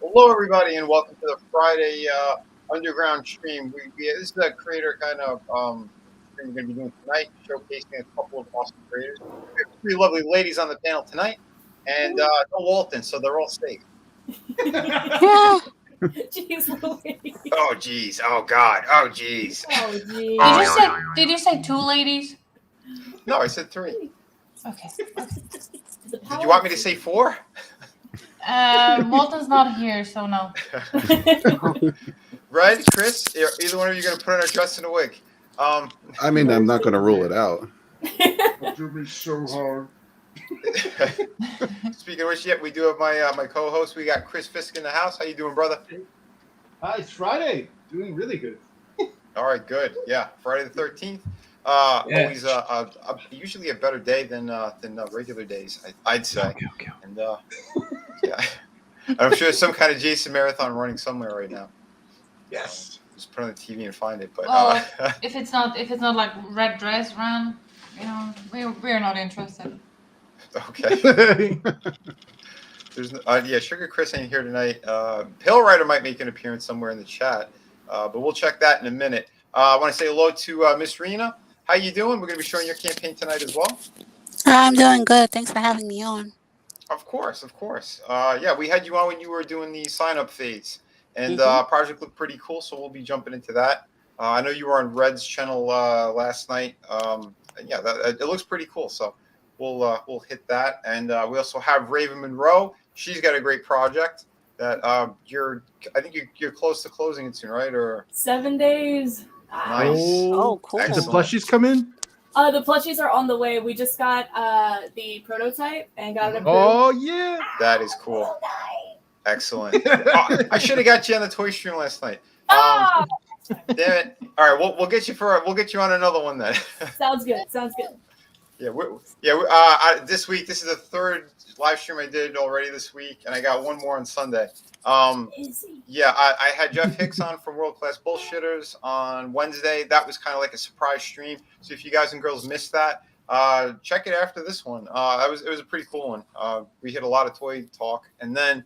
Hello, everybody, and welcome to the Friday Underground stream. This is a creator kind of stream we're going to be doing tonight, showcasing a couple of awesome creators. We have three lovely ladies on the panel tonight, and no Walton, so they're all safe. Jeez Louise. Oh, geez. Oh, God. Oh, geez. Oh, geez. Did you say two ladies? No, I said three. Okay. Did you want me to say four? Walton's not here, so no. Red, Chris, either one of you going to put on a dress and a wig? I mean, I'm not going to rule it out. Do me so hard. Speaking of which, we do have my co-host. We got Chris Fisk in the house. How you doing, brother? Hi, it's Friday. Doing really good. All right, good. Yeah, Friday the 13th. Always usually a better day than regular days, I'd say. Okay. And yeah, I'm sure there's some kind of Jason marathon running somewhere right now. Yes. Just put on the TV and find it. But Well, if it's not like red dress run, we're not interested. Okay. There's Sugar Chris ain't here tonight. Pill Rider might make an appearance somewhere in the chat, but we'll check that in a minute. I want to say hello to Miss Rena. How you doing? We're going to be showing your campaign tonight as well. I'm doing good. Thanks for having me on. Of course. We had you on when you were doing the sign-up phase, and project looked pretty cool, so we'll be jumping into that. I know you were on Red's channel last night. It looks pretty cool, so we'll hit that. And we also have Raven Monroe. She's got a great project that I think you're close to closing it soon, right? Or 7 days. Nice. Oh, cool. Excellent. The plushies come in? The plushies are on the way. We just got the prototype and got it approved. Oh, yeah. That is cool. Excellent. I should have got you on the toy stream last night. Damn it! All right, we'll get you on another one then. Sounds good. Yeah, this week, this is the third live stream I did already this week, and I got one more on Sunday. I had Jeff Hicks on from World Class Bullshitters on Wednesday. That was kind of like a surprise stream. So if you guys and girls missed that, check it after this one. It was a pretty cool one. We hit a lot of toy talk, and then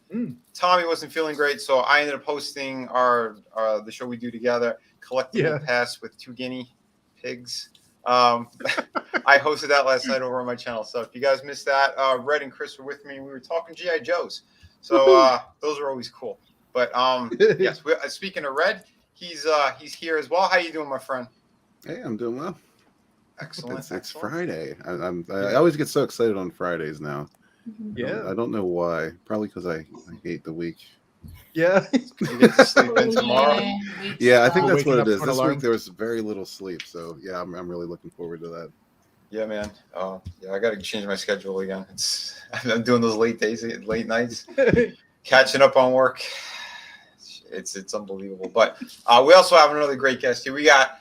Tommy wasn't feeling great, so I ended up hosting the show we do together, Collectible Pass with 2 guinea pigs. I hosted that last night over on my channel. So if you guys missed that, Red and Chris were with me. We were talking G.I. Joes. So those are always cool. But yes, speaking of Red, he's here as well. How you doing, my friend? Hey, I'm doing well. Excellent. It's Friday. I always get so excited on Fridays now. Yeah. I don't know why. Probably because I hate the week. Yeah. You get to sleep in tomorrow. Yeah, I think that's Waking what up it is. for an This alarm. week there was very little sleep, so yeah, I'm really looking forward to that. Yeah, man. I got to change my schedule again. I'm doing those late nights, catching up on work. It's unbelievable. But we also have another great guest here. We got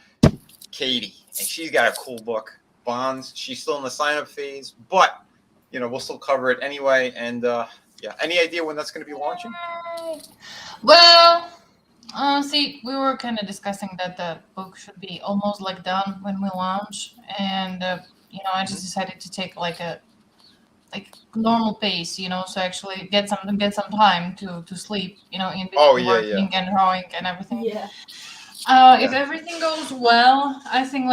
Katie, and she's got a cool book, Bonds. She's still in the sign-up phase, but we'll still cover it anyway. And any idea when that's going to be launching? Well, we were kind of discussing that the book should be almost like done when we launch, and I just decided to take like a normal pace, so actually get some time to sleep, in between working and drawing and everything. Yeah. If everything goes well, I think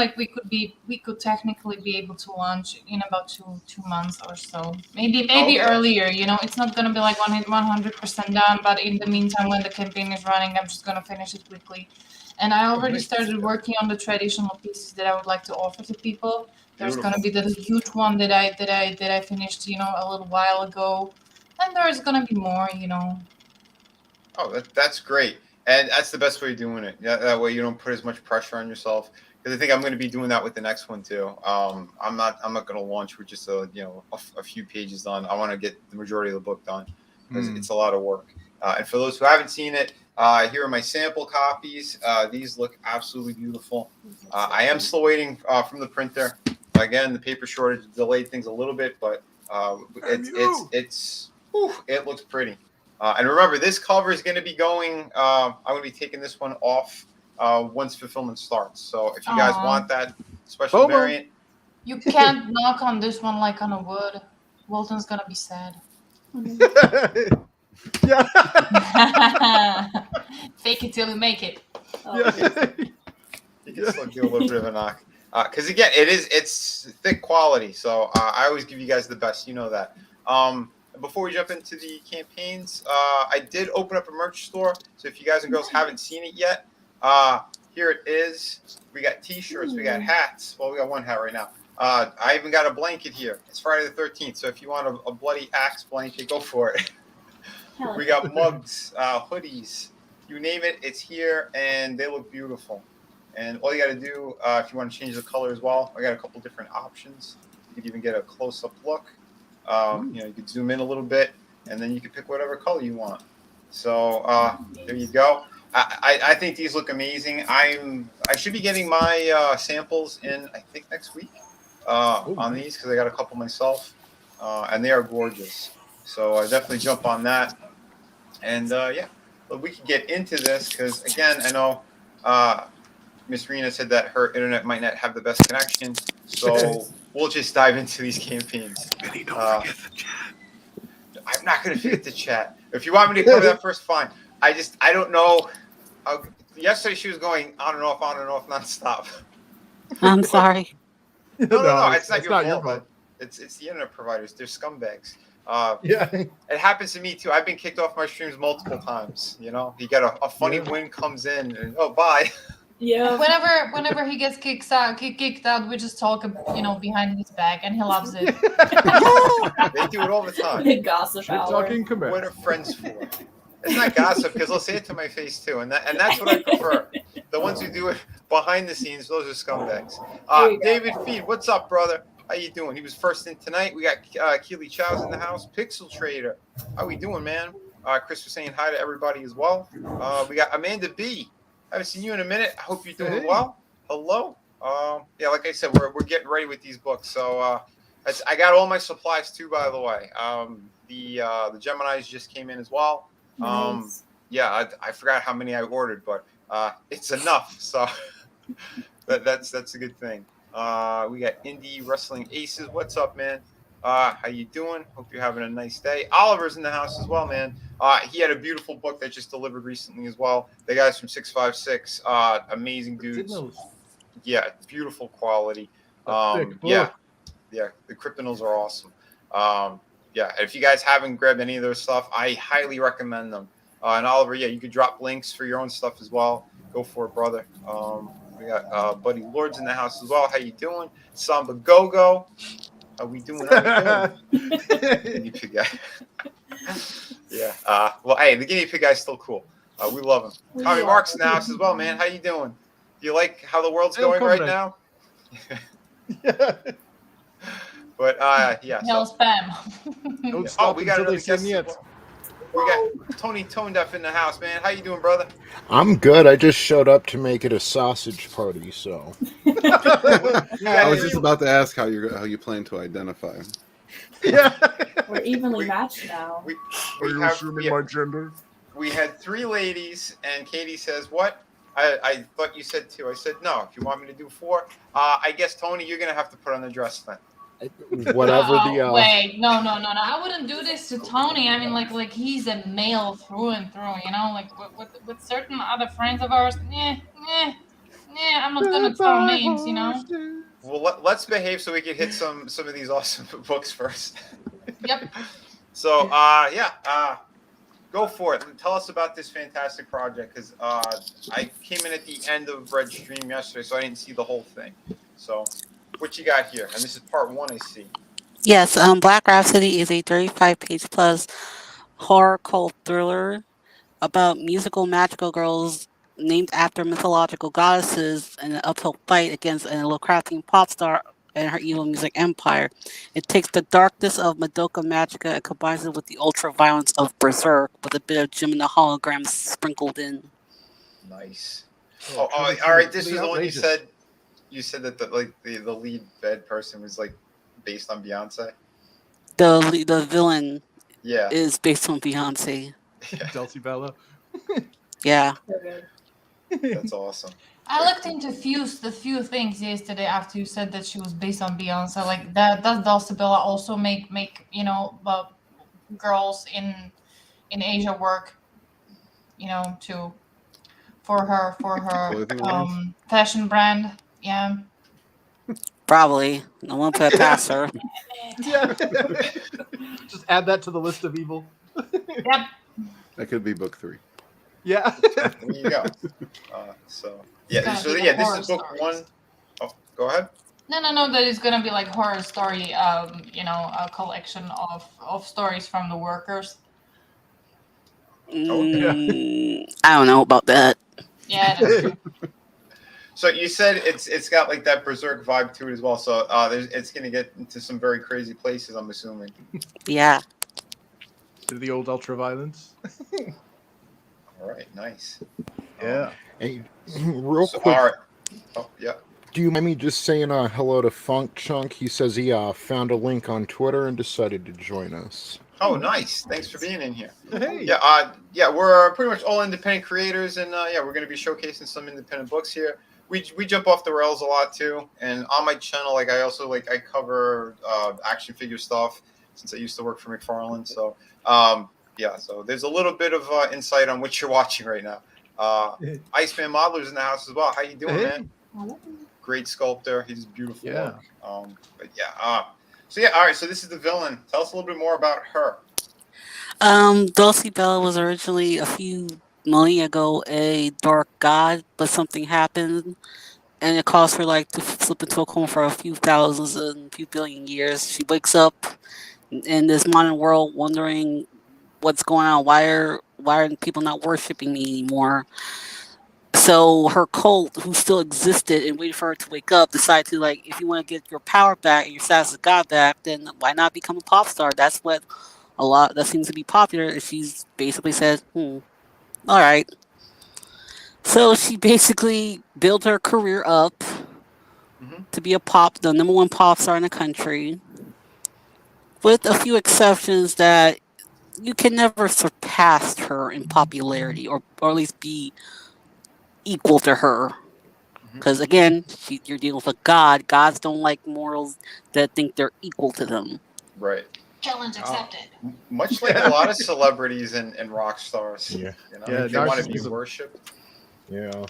we could technically be able to launch in about two months or so. Maybe earlier. It's not gonna be like 100% done, but in the meantime, when the campaign is running, I'm just gonna finish it quickly. And I already started working on the traditional pieces that I would like to offer to people. There's gonna be the huge one that I finished, a little while ago, and there's gonna be more, Oh, that's great. And that's the best way of doing it. Yeah, that way you don't put as much pressure on yourself. Because I think I'm going to be doing that with the next one too. I'm not going to launch with just a few pages done. I want to get the majority of the book done because it's a lot of work. And for those who haven't seen it, here are my sample copies. These look absolutely beautiful. I am still waiting from the printer. Again, the paper shortage delayed things a little bit, but it looks pretty. And remember, this cover is going to be going. I'm going to be taking this one off once fulfillment starts. So if you guys want that special variant, you can't knock on this one like on a wood. Walton's gonna be sad. Yeah. Fake it till you make it. Oh, Yeah. You can still do a little bit of a knock. Because again, it's thick quality, so I always give you guys the best. You know that. Before we jump into the campaigns, I did open up a merch store. So if you guys and girls haven't seen it yet, here it is. We got T-shirts, we got hats. Well, we got one hat right now. I even got a blanket here. It's Friday the 13th, so if you want a bloody axe blanket, go for it. hell We yeah. got mugs, hoodies, you name it, it's here, and they look beautiful. And all you got to do, if you want to change the color as well, I got a couple different options. You could even get a close-up look. You could zoom in a little bit, and then you can pick whatever color you want. So there you go. I think these look amazing. I should be getting my samples in, I think, next week on these because I got a couple myself, and they are gorgeous. So I definitely jump on that. And but we can get into this because, again, I know Miss Rena said that her internet might not have the best connection. So we'll just dive into these campaigns. Vinny, don't forget the chat. I'm not going to forget the chat. If you want me to cover that first, fine. I don't know. Yesterday she was going on and off, nonstop. I'm sorry. No, it's not your fault. It's the internet providers. They're scumbags. Yeah. It happens to me too. I've been kicked off my streams multiple times. You know, you get a funny win comes in, and bye. Yeah. Whenever he gets kicked out, we just talk, behind his back, and he loves it. They do it all the time. The gossip Shit hour. talking command. What are friends for? It's not gossip because they'll say it to my face too, and that's what I prefer. The ones who do it behind the scenes, those are scumbags. David Feed, what's up, brother? How you doing? He was first in tonight. We got Keely Chow's in the house. Pixel Trader, how we doing, man? Chris was saying hi to everybody as well. We got Amanda B. Haven't seen you in a minute. I hope you're doing well. Hello. Like I said, we're getting ready with these books. So I got all my supplies too, by the way. The Geminis just came in as well. Nice. I forgot how many I ordered, but it's enough. So that's a good thing. We got Indie Wrestling Aces. What's up, man? How you doing? Hope you're having a nice day. Oliver's in the house as well, man. He had a beautiful book that just delivered recently as well. The guys from 656, amazing dudes. Yeah, beautiful quality. The Kryptonals are awesome. If you guys haven't grabbed any of their stuff, I highly recommend them. And Oliver, you could drop links for your own stuff as well. Go for it, brother. We got Buddy Lords in the house as well. How you doing? Samba Go-Go. How we doing? Guinea pig guy. The guinea pig guy's still cool. We love him. Tommy Mark's in the house as well, man. How you doing? Do you like how the world's going right now? But No spam. Don't stop we got until another they say guest. yet. We got Tony Tone Deaf in the house, man. How you doing, brother? I'm good. I just showed up to make it a sausage party, so. I was just about to ask how you plan to identify. Yeah. We're evenly matched now. Are you assuming my gender? We had 3 ladies, and Katie says, "What? I thought you said 2." I said, "No. If you want me to do 4, I guess Tony, you're gonna have to put on the dress then." Whatever the. Wait, no. I wouldn't do this to Tony. I mean, like he's a male through and through. You know, like with certain other friends of ours. I'm not gonna throw names. You know. Well, let's behave so we can hit some of these awesome books first. Yep. So, go for it. Tell us about this fantastic project, because I came in at the end of Red's stream yesterday, so I didn't see the whole thing. So, what you got here? And this is part 1, I see. Yes, Black Rhapsody is a 35-page plus horror cult thriller about musical magical girls named after mythological goddesses in an uphill fight against an Lovecraftian pop star and her evil music empire. It takes the darkness of Madoka Magica and combines it with the ultra violence of Berserk with a bit of Jim and the Holograms sprinkled in. Nice. All right. This was the one you said. You said that the lead bed person was like based on Beyonce. The villain is based on Beyonce. Chelsea Bella. Yeah. That's awesome. I looked into the few things yesterday after you said that she was based on Beyonce. Like that does Bella also make girls in in Asia work, for her Clothing lines? fashion brand. Yeah. Probably. No one put it past her. Yeah. Just add that to the list of evil. Yep. That could be book 3. Yeah. There you go. So It's gonna so be yeah, the this horror is book stories. 1. Oh, go ahead. No. That is gonna be like horror story. A collection of stories from the workers. I don't know about that. Yeah, that's true. So you said it's got like that berserk vibe to it as well. So it's going to get into some very crazy places, I'm assuming. Yeah. To the old ultra violence. All right, nice. Yeah. Hey, real So, quick, all right. Oh, yeah. do you mind me just saying hello to Funk Chunk? He says he found a link on Twitter and decided to join us. Oh, nice. Thanks for being in here. Hey. Yeah, we're pretty much all independent creators, and we're going to be showcasing some independent books here. We jump off the rails a lot too, and on my channel, like I also I cover action figure stuff since I used to work for McFarlane. So so there's a little bit of insight on what you're watching right now. Iceman Modeler's in the house as well. How you doing, man? Great sculptor. He's beautiful. Yeah. So all right. So this is the villain. Tell us a little bit more about her. Dulcie Bella was originally a few millennia ago a dark god, but something happened and it caused her to slip into a coma for a few thousands and few billion years. She wakes up in this modern world wondering what's going on. Why are people not worshiping me anymore? So her cult, who still existed and waited for her to wake up, decided to if you want to get your power back and your status as God back, then why not become a pop star? That's what that seems to be popular. And she's basically said, all right. So she basically built her career up to be the number one pop star in the country, with a few exceptions that you can never surpass her in popularity, or at least be equal to her. Because again, you're dealing with a god. Gods don't like mortals that think they're equal to them. Right. Challenge accepted. Much like a lot of celebrities and rock stars. Yeah. They want to be worshipped. Yeah.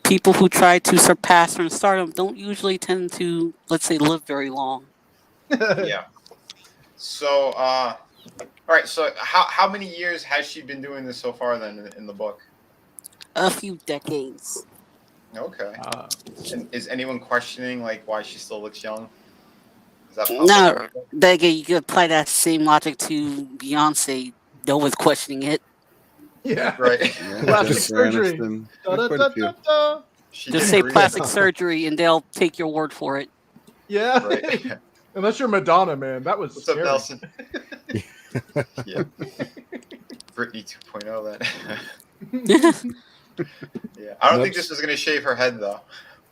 People who try to surpass her in stardom don't usually tend to, let's say, live very long. Yeah. So, all right. So, how many years has she been doing this so far? Then in the book, A few decades. Okay. And is anyone questioning why she still looks young? Is that No, again, you could apply that same logic to Beyonce. No one's questioning it. Yeah. Right. Yeah, Plastic Jennifer surgery. Aniston. There's quite a few. Just say plastic surgery, and they'll take your word for it. Yeah. Right. Unless you're Madonna, man. That was What's scary. up, Nelson? Yeah. Britney 2.0 then. Yeah. I don't think this was gonna shave her head though.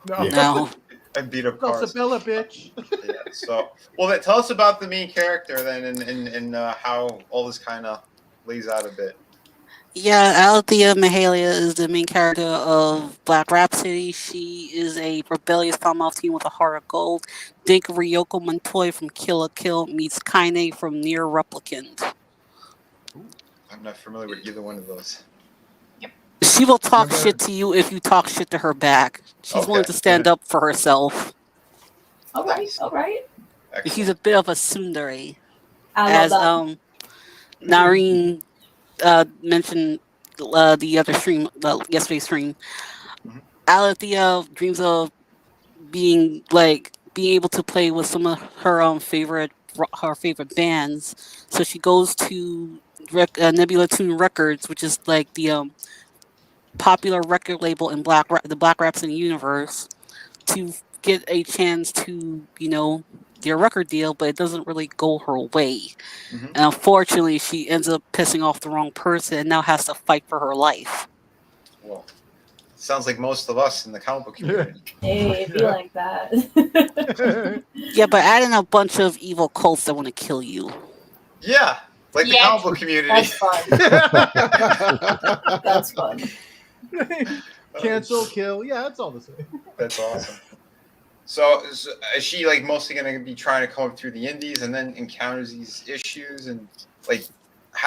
No. No. And beat up cars. Bella, bitch. Yeah. So, well, then tell us about the main character then, and how all this kind of lays out a bit. Yeah, Althea Mahalia is the main character of Black Rhapsody. She is a rebellious Commonwealth teen with a heart of gold. Think Ryoko Montoya from Kill la Kill meets Kaine from Near Replicant. I'm not familiar with either one of those. She will talk shit to you if you talk shit to her back. She's willing to stand up for herself. All right. Excellent. She's a bit of a tsundere. I love As Nareen mentioned the other stream, yesterday's stream. Alethea dreams of being able to play with some of her favorite bands. So she goes to Nebula Tune Records, which is the popular record label in the Black Rhapsody universe, to get a chance to get a record deal, but it doesn't really go her way. And unfortunately, she ends up pissing off the wrong person and now has to fight for her life. Well, sounds like most of us in the comic book community. Hey, it'd be like that. Yeah, but add in a bunch of evil cults that want to kill you. Yeah, like the comic book community. That's fun. That's fun. Cancel, kill. Yeah, that's all the same. That's awesome. So is she mostly going to be trying to come up through the indies and then encounters these issues and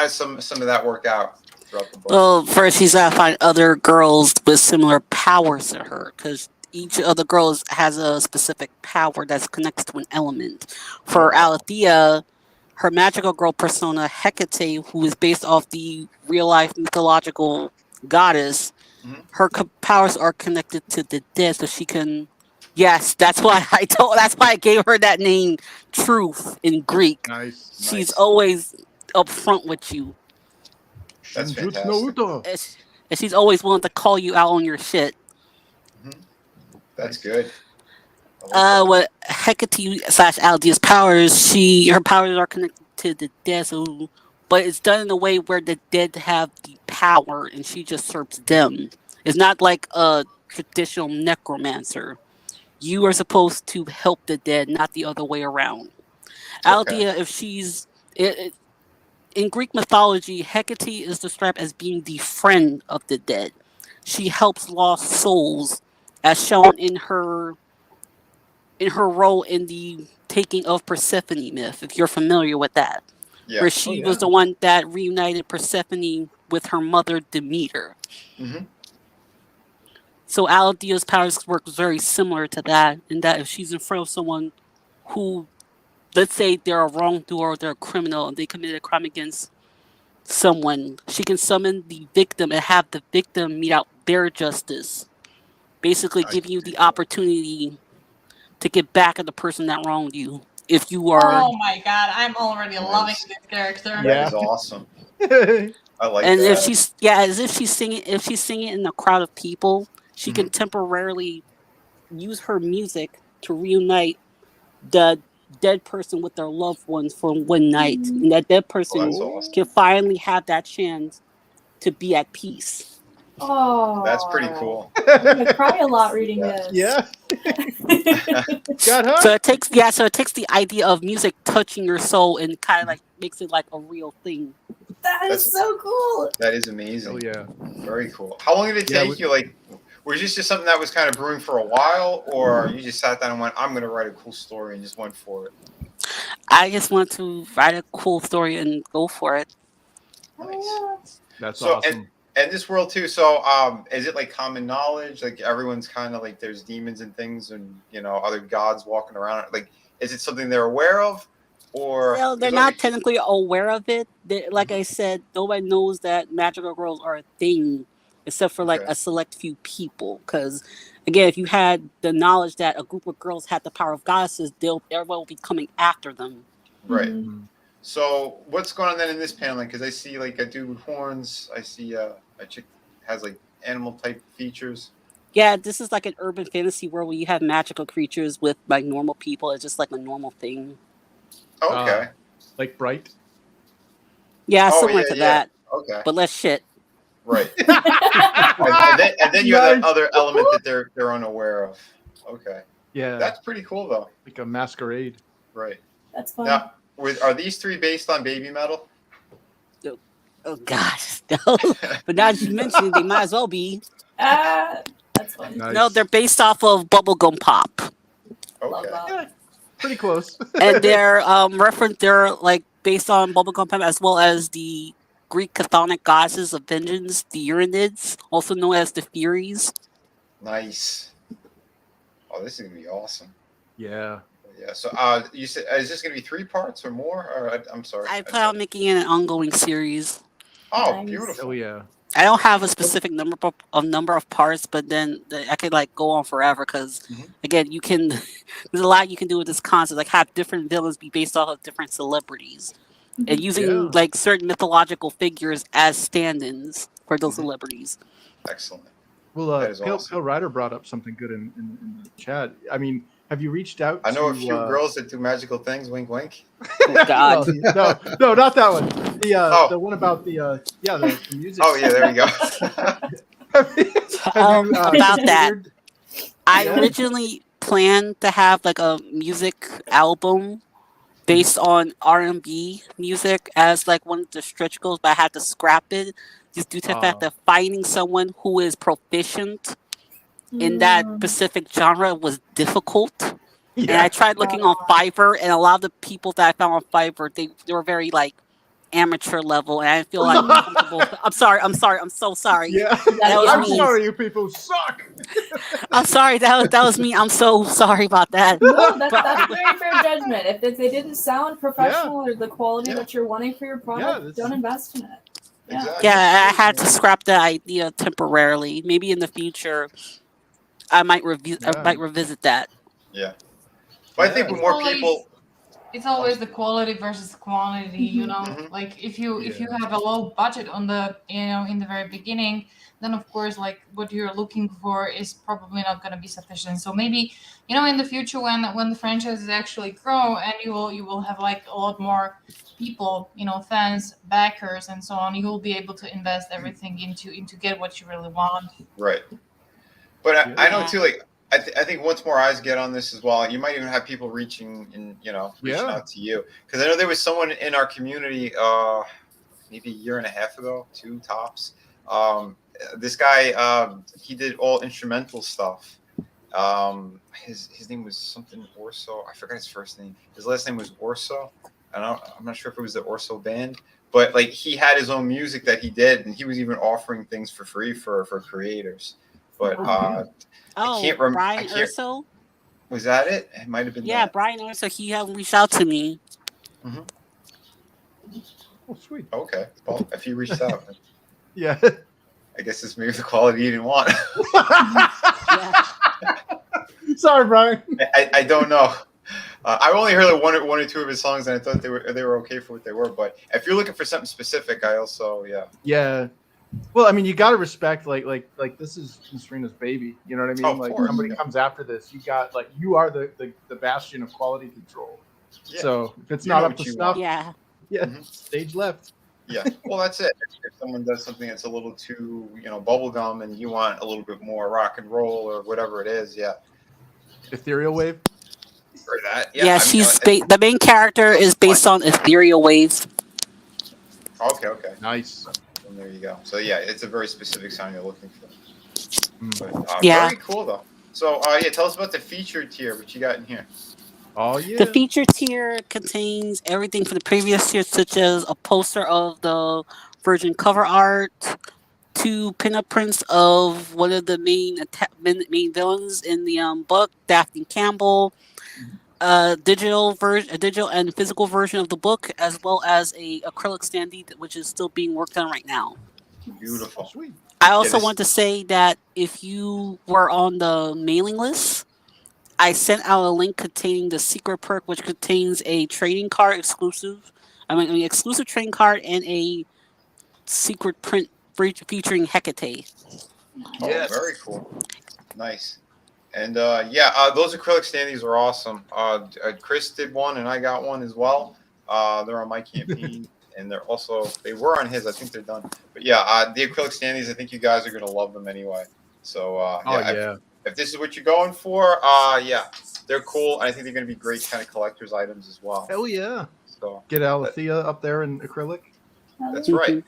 has some of that work out throughout the book? Well, first she's gotta find other girls with similar powers to her, because each of the girls has a specific power that's connected to an element. For Oh. Althea, her magical girl persona Hecate, who is based off the real life mythological goddess, Mhm. her powers are connected to the dead, so she can. Yes, that's why I told. That's why I gave her that name, Truth, in Greek. Nice. She's Nice. always upfront with you, That's Shinjutsu fantastic. no Uto. and she's always willing to call you out on your shit. That's good. I like that. What Hecate slash Aldea's powers, her powers are connected to the dead, so, but it's done in a way where the dead have the power and she just serves them. It's not like a traditional necromancer. You are supposed to help the dead, not the other way around. Okay. Aldea, if she's in Greek mythology, Hecate is described as being the friend of the dead. She helps lost souls, as shown in her role in the taking of Persephone myth, if you're familiar with that, Yeah. where she was the one that reunited Persephone with her mother Demeter. Mm-hmm. So Aldea's powers work very similar to that, in that if she's in front of someone who, let's say they're a wrongdoer or they're a criminal and they committed a crime against someone, she can summon the victim and have the victim mete out their justice, basically giving you the opportunity to get back at the person that wronged you. If you are, Oh my god, I'm already loving Nice. this character. That Yeah. is awesome. I like and that. if she's singing in a crowd of people, she can temporarily use her music to reunite the dead person with their loved ones for one night, and that dead Oh, person that's awesome. can finally have that chance to be at peace. Oh, That's pretty cool. I'm gonna cry a lot reading Yeah. this. Yeah. Got her. So it takes the idea of music touching your soul and kind of like makes it like a real thing. That is That's- so cool. That is amazing. Oh yeah. Very cool. How long did it Yeah, take you? Like, was this just something that was kind of brewing for a while, or you just sat down and went, "I'm going to write a cool story," and just went for it? I just want to write a cool story and go for it. Nice. That's So, awesome. And this world too. So, is it like common knowledge? Like everyone's kind of like there's demons and things, and other gods walking around. Like, is it something they're aware of, or Well, they're not technically aware of it. Like I said, nobody knows that magical girls are a thing, except for like Okay. a select few people. Because again, if you had the knowledge that a group of girls had the power of goddesses, everyone will be coming after them. Right. Mhm. So, what's going on then in this paneling? Because I see like a dude with horns. I see a chick has like animal type features. Yeah, this is like an urban fantasy world where you have magical creatures with like normal people. It's just like a normal thing. Okay. Like Bright. Yeah, Oh, similar yeah, to yeah. that, Okay. but less shit. Right. and then you have that Nice. other element that they're unaware of. Okay. Yeah. That's pretty cool though. Like a masquerade. Right. That's fun. Now, are these three based on baby metal? Oh gosh, no. But now that you mention it, they might as well be. That's fun. Nice. No, they're based off of bubblegum pop, Love Okay. that. Yeah, pretty close. and they're they're like based on bubblegum pop as well as the Greek chthonic goddesses of vengeance, the Uranids, also known as the Furies. Nice. Oh, this is gonna be awesome. Yeah. Yeah. So, you said is this gonna be 3 parts or more? Or I'm sorry. I plan on making it an ongoing series. Oh, Nice. beautiful. Oh yeah. I don't have a specific number of parts, but then I could like go on forever because again, you can. There's a lot you can do with this concept, like have different villains be based off of different celebrities, and using Yeah. like certain mythological figures as stand-ins for those celebrities. Excellent. Well, That is Pale awesome. Rider brought up something good in the chat. I mean, have you reached out? I know a to, few girls that do magical things. Wink, wink. Oh God! Well, no, not that one. Oh. The one about the music. Oh yeah, there we go. Have you, About that, considered- I Yeah. originally planned to have like a music album based on R&B music as like one of the stretch goals, but I had to scrap it just due to the fact that finding someone who is proficient in that specific genre was difficult. And I tried looking on Fiverr, and a lot of the people that I found on Fiverr, they were very like amateur level, and I feel like comfortable. I'm sorry. I'm so sorry. Yeah. That was I'm me. sorry, you people suck. I'm sorry. That was me. I'm so sorry about that. No, that's a very fair judgment. If they didn't sound professional or the quality Yeah. that you're wanting for your product, that's- don't invest in it. Yeah. Exactly. Yeah, I had to scrap that idea temporarily. Maybe in the future, I might revisit that. Yeah. But I think with more people. It's always the quality versus quantity, you know. Mhm. Like if you have a low budget on the in the very beginning, then of course like what you're looking for is probably not going to be sufficient. So maybe in the future when the franchises actually grow and you will have like a lot more people, fans, backers, and so on, you will be able to invest everything into get what you really want. Right. But I know too. Like I think once more eyes get on this as well, you might even have people reaching out to you, because I know there was someone in our community, maybe a year and a half ago, 2 tops. This guy, he did all instrumental stuff. His name was something Orso. I forgot his first name. His last name was Orso. I'm not sure if it was the Orso band, but like he had his own music that he did, and he was even offering things for free for creators. But I can't remember. Brian Urso? Was that it? It might have been. Yeah, that. Brian Urso. He had reached out to me. Mm-hmm. Oh, sweet. Okay. Well, if he reached out, Yeah. I guess it's maybe the quality you didn't want. Yeah. Sorry, Brian. I don't know. I only heard like one or 2 of his songs, and I thought they were okay for what they were. But if you're looking for something specific, I also Yeah. Well, I mean, you got to respect like this is Serina's baby. You know what I mean? Oh, of like course, somebody yeah. comes after this, you are the bastion of quality control. Yeah. So if it's You not know up what to you snuff, Yeah. Mhm. stage left. Yeah. Well, that's it. If someone does something that's a little too, bubblegum, and you want a little bit more rock and roll or whatever it is, Ethereal wave. for that. Yeah, I mean, the main character is based on ethereal waves. Okay. Nice. And there you go. So it's a very specific sound you're looking for. But Yeah. very cool though. So tell us about the featured tier. What you got in here? Oh yeah. The feature tier contains everything from the previous tier, such as a poster of the version cover art, 2 pinup prints of one of the main villains in the book, Daphne Campbell, a digital and physical version of the book, as well as a acrylic standee, which is still being worked on right now. Beautiful. Sweet. I also this- want to say that if you were on the mailing list, I sent out a link containing the secret perk, which contains a trading card exclusive trading card and a secret print featuring Hecate. Oh, Yes. very cool. Nice. And those acrylic standees are awesome. Chris did one, and I got one as well. They're on my campaign, and they were on his. I think they're done. But the acrylic standees, I think you guys are gonna love them anyway. So if this is what you're going for, they're cool. And I think they're gonna be great kind of collector's items as well. Hell yeah. So Get Alethea up there in acrylic. that's right.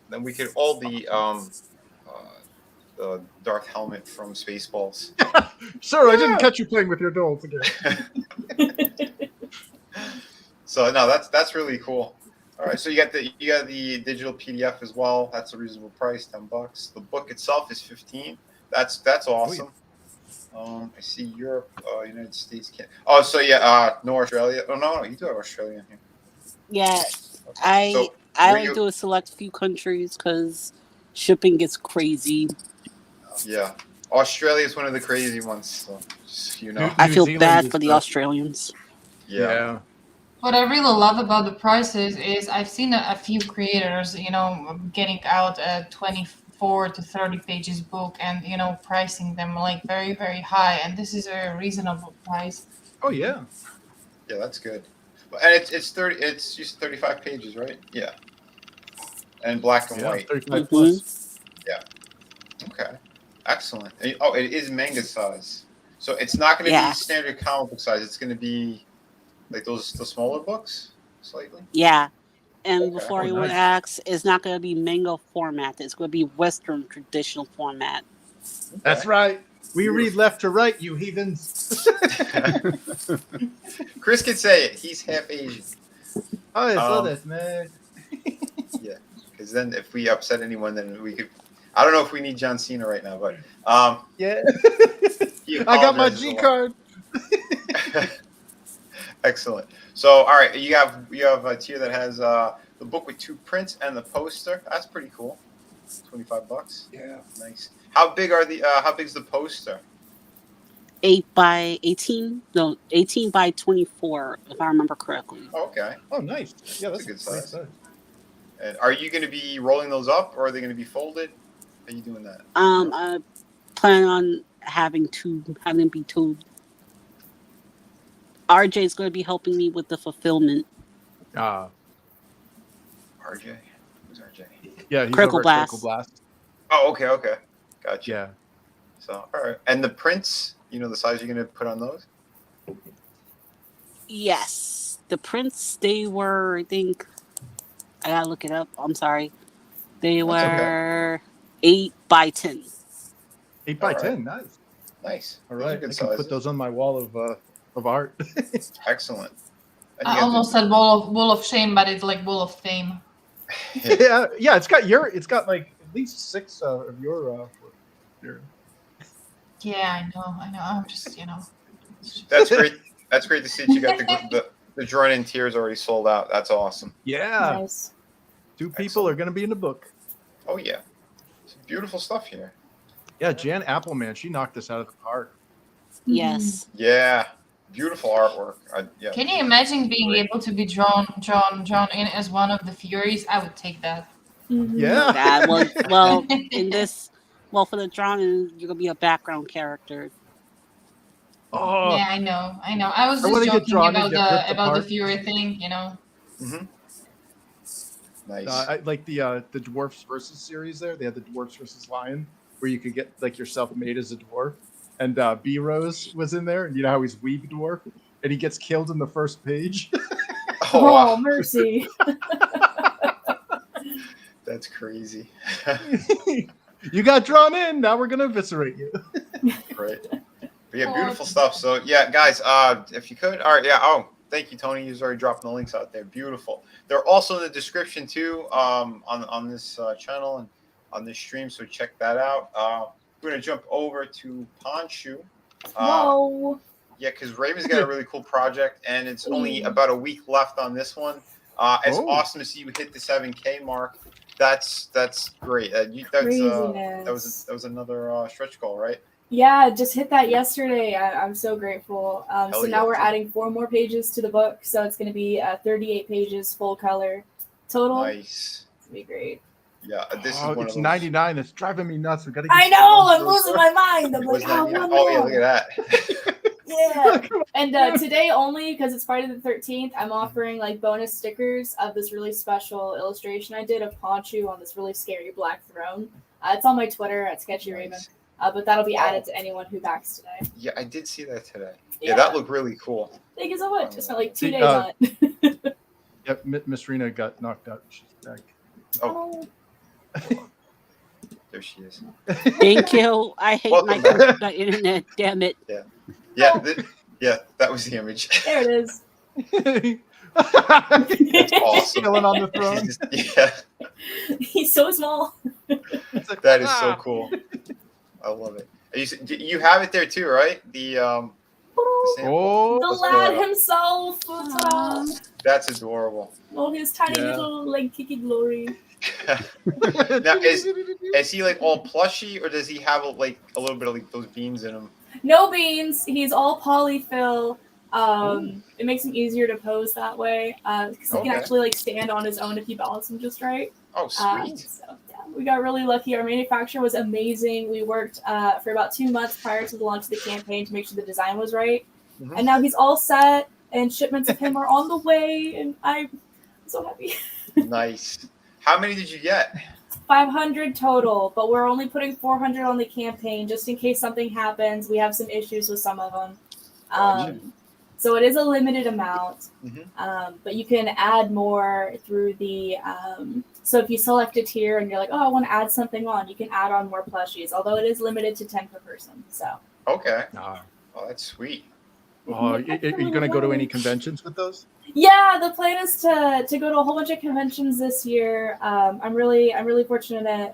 Then we could all be the Darth Helmet from Spaceballs. Sir, I didn't catch you playing with your dolls again. So no, that's really cool. All right, so you got the digital PDF as well. That's a reasonable price, $10. The book itself is $15. That's awesome. I see Europe, United States, Canada. Oh, so no Australia. Oh no, you do have Australia in here. Yeah, Okay. I only do a select few countries because shipping gets crazy. Yeah, Australia is one of the crazy ones. So just, I feel Zealand bad is for the the- Australians. yeah. What I really love about the prices is I've seen a few creators, getting out a 24 to 30 pages book and, pricing them like very, very high. And this is a reasonable price. Oh yeah. Yeah, that's good. And it's 30. It's just 35 pages, right? Yeah. And black and white. 35 plus. Okay. Excellent. And, it is manga size, so it's not going to be standard comic book size. It's going to be like the smaller books, slightly. Yeah. And Okay. before Oh, anyone nice. asks, it's not going to be manga format. It's going to be Western traditional format. That's right. We read left to right, you heathens. Chris can say it. He's half Asian. I saw that, man. Yeah, because then if we upset anyone, then we could. I don't know if we need John Cena right now, but Yeah. he I got my apologizes a G lot. card. Excellent. So, all right, you have a tier that has the book with 2 prints and the poster. That's pretty cool. $25. Yeah. Nice. How big are the? How big's the poster? 8 by 18. No, 18 by 24, if I remember correctly. Oh, okay, Oh, nice. Yeah, that's that's a good great size. And are you going to be rolling those up, or are they going to be folded? How are you doing that? I plan on having them be two. RJ is going to be helping me with the fulfillment. Ah, RJ? Who's RJ? yeah, he's Critical over at Critical Blast. Blast. Oh, okay. Gotcha. Yeah. So, all right. And the prints, the size you're going to put on those? Yes, the prints, they were, I think, I gotta look it up. I'm sorry. They That's okay. were 8 by 10. 8 by All right. 10. Nice. Nice. All Those are right. I good can put sizes. those on my wall of art. Excellent. And I you got almost said wall of shame, but it's like wall of fame. Yeah, it's got like at least 6 of your Yeah, I know. I'm just, That's great. That's great to see that you got the drawn in tiers already sold out. That's awesome. Yeah. Nice. 2 people are going to be in the book. Oh yeah, some beautiful stuff here. Yeah, Jan Appleman, she knocked us out of the park. Yes. Yeah, beautiful artwork. Yeah. Can you imagine being able to be drawn in as one of the Furies? I would take that. Mhm. Yeah. That well, in this, for the drawing, you're gonna be a background character. Oh, Yeah, I know. I was I wanna just get joking drawn and about get ripped the apart. Fury thing, Mm-hmm. Nice. I like the Dwarfs versus series there. They had the Dwarfs versus Lion, where you could get like yourself made as a dwarf. And B Rose was in there, and you know how he's Weeb Dwarf, and he gets killed in the first page. Oh, wow. Mercy. That's crazy. You got drawn in. Now we're gonna eviscerate you. Right. But yeah, beautiful stuff. So yeah, guys, if you could, all right, yeah. Oh, thank you, Tony. He's already dropping the links out there. Beautiful. They're also in the description too, on this channel and on this stream. So check that out. We're gonna jump over to Ponshu. Whoa. Yeah, because Raven's got a really cool project, and it's only about a week left on this one. It's awesome to see you hit the 7K mark. That's great. That was another stretch goal, right? Yeah, just hit that yesterday. I'm so grateful. So yeah. now we're adding 4 more pages to the book, so it's going to be 38 pages full color total. Nice. It's going to be great. Yeah, this is one it's of those. 99. It's driving me nuts. We gotta. I know. I'm losing my mind. I'm like, Yeah, look at that. Yeah. And today only, because it's Friday the 13th, I'm offering like bonus stickers of this really special illustration I did of Ponshu on this really scary black throne. It's on my Twitter at Sketchy Raven. But that'll be added to anyone who backs today. Yeah, I did see that today. Yeah, that looked really cool. Thank you so much. I spent like 2 days on it. Yep, Miss Rena got knocked out. She's back. Oh. There she is. Thank you. I hate my internet. Damn it. Yeah. Yeah, that was the image. There it is. That's awesome. Chilling on the throne. Yeah. He's so small. That is so cool. I love it. You have it there too, right? The sample. The lad himself. That's adorable. Oh, his tiny little leg kicking glory. Now, is he like all plushy, or does he have like a little bit of like those beans in him? No beans. He's all polyfill. It makes him easier to pose that way because he can actually like stand on his own if you balance him just right. Oh, sweet. So yeah, we got really lucky. Our manufacturer was amazing. We worked for about 2 months prior to the launch of the campaign to make sure the design was right, and now he's all set. And shipments of him are on the way, and I'm so happy. Nice. How many did you get? 500 total, but we're only putting 400 on the campaign just in case something happens. We have some issues with some of them. So it is a limited amount, but you can add more through the... so if you select a tier and you're like, oh, I want to add something on, you can add on more plushies, although it is limited to 10 per person. So Okay. Oh, that's sweet. Oh, are you going to go to any conventions with those? Yeah, the plan is to go to a whole bunch of conventions this year. I'm really fortunate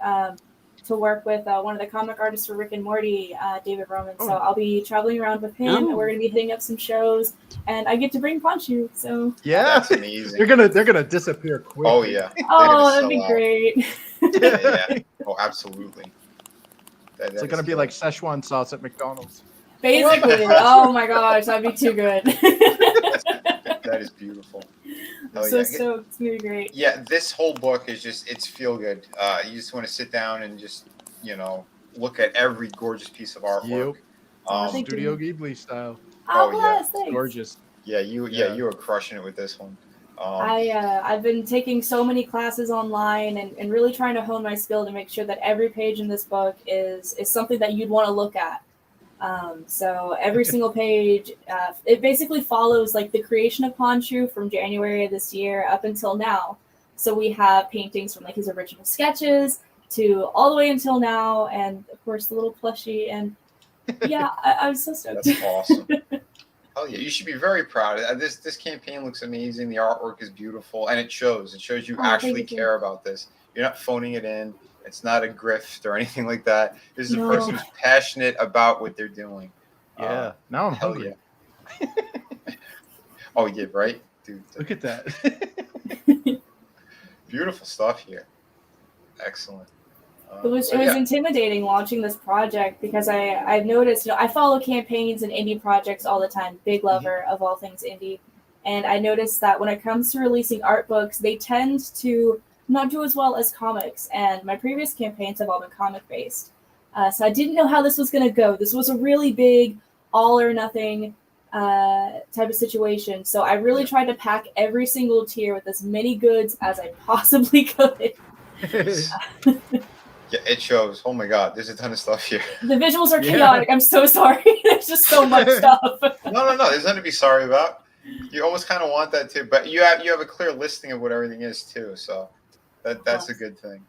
to work with one of the comic artists for Rick and Morty, David Roman. So I'll be traveling around with him, and we're gonna be hitting up some shows, and I get to bring Ponchu. So yeah, that's amazing. They're gonna disappear quickly. Oh yeah. Oh, that'd be great. Yeah. Oh, absolutely. It's gonna be like Szechuan sauce at McDonald's. Basically. Oh my gosh, that'd be too good. That is beautiful. I'm so stoked. It's gonna be great. Yeah, this whole book is it's feel good. You just want to sit down and just, look at every gorgeous piece of artwork. Yep. Studio Ghibli style. Oh yeah, thanks. Gorgeous. Yeah, you were crushing it with this one. I've been taking so many classes online and really trying to hone my skill to make sure that every page in this book is something that you'd want to look at. So every single page, it basically follows like the creation of Ponchu from January of this year up until now. So we have paintings from like his original sketches to all the way until now, and of course the little plushie. And yeah, I'm so stoked. That's awesome. Oh yeah, you should be very proud. This campaign looks amazing. The artwork is beautiful, and it shows. It shows you actually care about this. You're not phoning it in. It's not a grift or anything like that. This is a person who's passionate about what they're doing. Yeah. Now I'm hungry. Yeah. Oh yeah, right, dude. Look at that. Beautiful stuff here. Excellent. It was intimidating launching this project because I've noticed, I follow campaigns and indie projects all the time. Big lover of all things indie. And I noticed that when it comes to releasing art books, they tend to not do as well as comics. And my previous campaigns have all been comic based. So I didn't know how this was going to go. This was a really big all or nothing type of situation. So I really tried to pack every single tier with as many goods as I possibly could. Yeah, it shows. Oh my God, there's a ton of stuff here. The visuals are chaotic. I'm so sorry. There's just so much stuff. No. There's nothing to be sorry about. You almost kind of want that too, but you have a clear listing of what everything is too. So that's a good thing.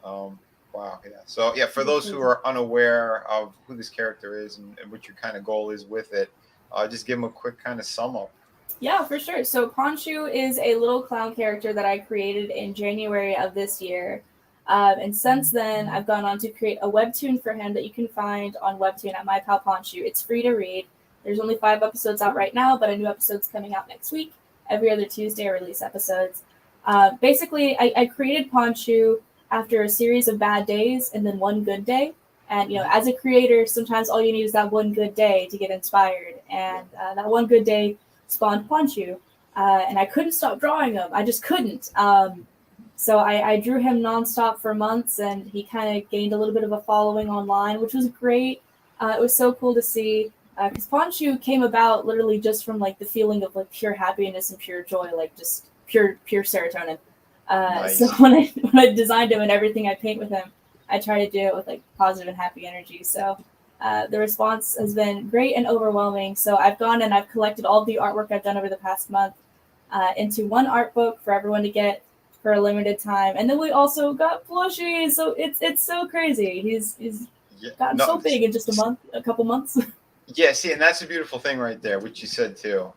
Wow. Yeah. So yeah, for those who are unaware of who this character is and what your kind of goal is with it, just give them a quick kind of sum up. Yeah, for sure. So Ponchu is a little clown character that I created in January of this year. And since then, I've gone on to create a webtoon for him that you can find on Webtoon at My Pal Ponchu. It's free to read. There's only 5 episodes out right now, but a new episode's coming out next week. Every other Tuesday I release episodes. Basically, I created Ponchu after a series of bad days and then one good day. And, as a creator, sometimes all you need is that one good day to get inspired. And that one good day spawned Ponchu. And I couldn't stop drawing him. I just couldn't. So I drew him nonstop for months, and he kind of gained a little bit of a following online, which was great. It was so cool to see, because Ponchu came about literally just from like the feeling of like pure happiness and pure joy, like just pure serotonin. Nice. So when I designed him and everything I paint with him, I try to do it with like positive and happy energy. So the response has been great and overwhelming. So I've gone and I've collected all the artwork I've done over the past month into one art book for everyone to get for a limited time, and then we also got plushies. So it's so crazy. He's gotten so big in just a couple months. Yeah, see, and that's a beautiful thing right there, which you said too.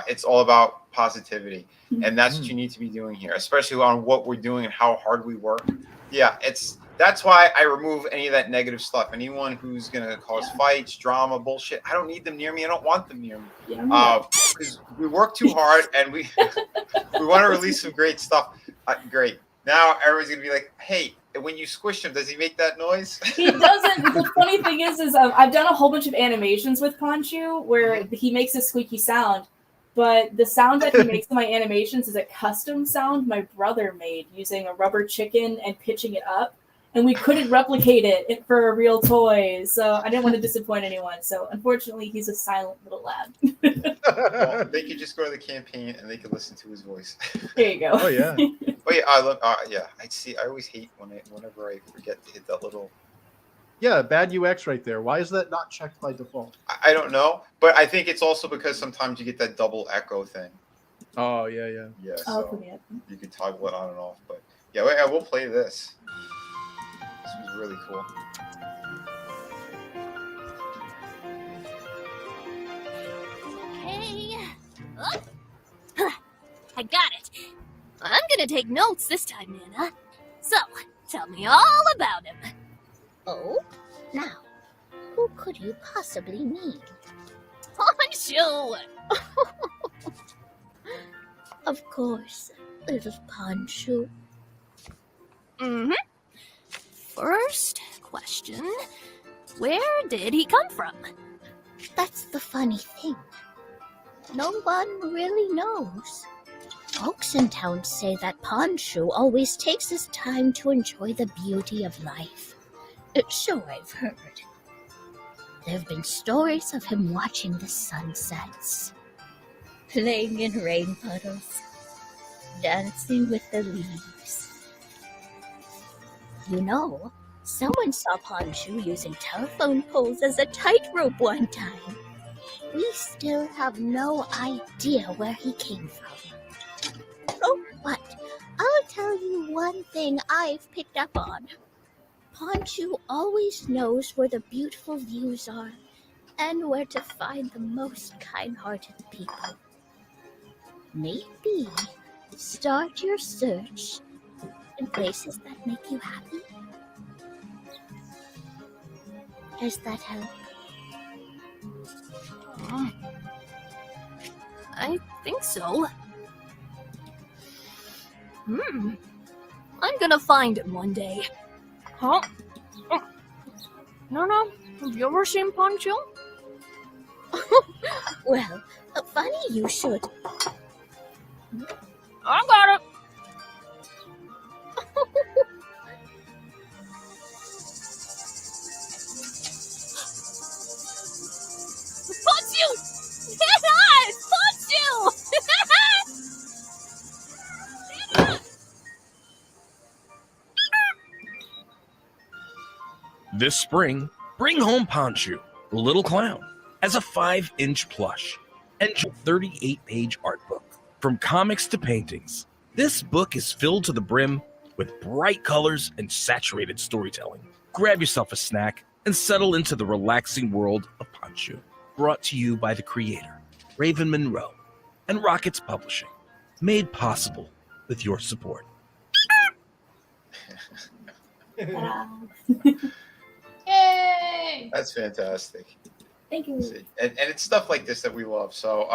It's all about positivity, and that's what you need to be doing here, especially on what we're doing and how hard we work. Yeah, that's why I remove any of that negative stuff. Anyone who's gonna cause fights, drama, bullshit, I don't need them near me. I don't want them near me. Because we work too hard and we want to release some great stuff. Great. Now everyone's gonna be like, hey, when you squish him, does he make that noise? He doesn't. The funny thing is I've done a whole bunch of animations with Ponchu where he makes a squeaky sound, but the sound that he makes in my animations is a custom sound my brother made using a rubber chicken and pitching it up, and we couldn't replicate it for a real toy, so I didn't want to disappoint anyone. So unfortunately, he's a silent little lad. Well, they could just go to the campaign and they could listen to his voice. There you go. Oh yeah. Oh yeah, I love. Yeah, I always hate whenever I forget to hit that little. Yeah, bad UX right there. Why is that not checked by default? I don't know, but I think it's also because sometimes you get that double echo thing. Oh yeah. Yeah, so you can toggle it on and off. But yeah, I will play this. This was really cool. Okay. Oh. I got it. I'm gonna take notes this time, Nana. So, tell me all about him. Oh? Now, who could you possibly mean? Poncho! Of course, little Poncho. Mm-hmm. First question, where did he come from? That's the funny thing. No one really knows. Folks in town say that Poncho always takes his time to enjoy the beauty of life. So I've heard. There have been stories of him watching the sunsets, playing in rain puddles, dancing with the leaves. You know, someone saw Poncho using telephone poles as a tightrope one time. We still have no idea where he came from. Oh, but I'll tell you one thing I've picked up on. Poncho always knows where the beautiful views are and where to find the most kind-hearted people. Maybe start your search in places that make you happy. Does that help? I think so. I'm gonna find him one day. Huh? Nana, have you ever seen Poncho? Well, funny you should. I got it. Poncho! Yes! Poncho! This spring, bring home Poncho, the little clown, as a 5-inch plush and a 38-page art book. From comics to paintings, this book is filled to the brim with bright colors and saturated storytelling. Grab yourself a snack and settle into the relaxing world of Poncho. Brought to you by the creator, Raven Monroe, and Rockets Publishing. Made possible with your support. Yay! That's fantastic. Thank you. And it's stuff like this that we love. So,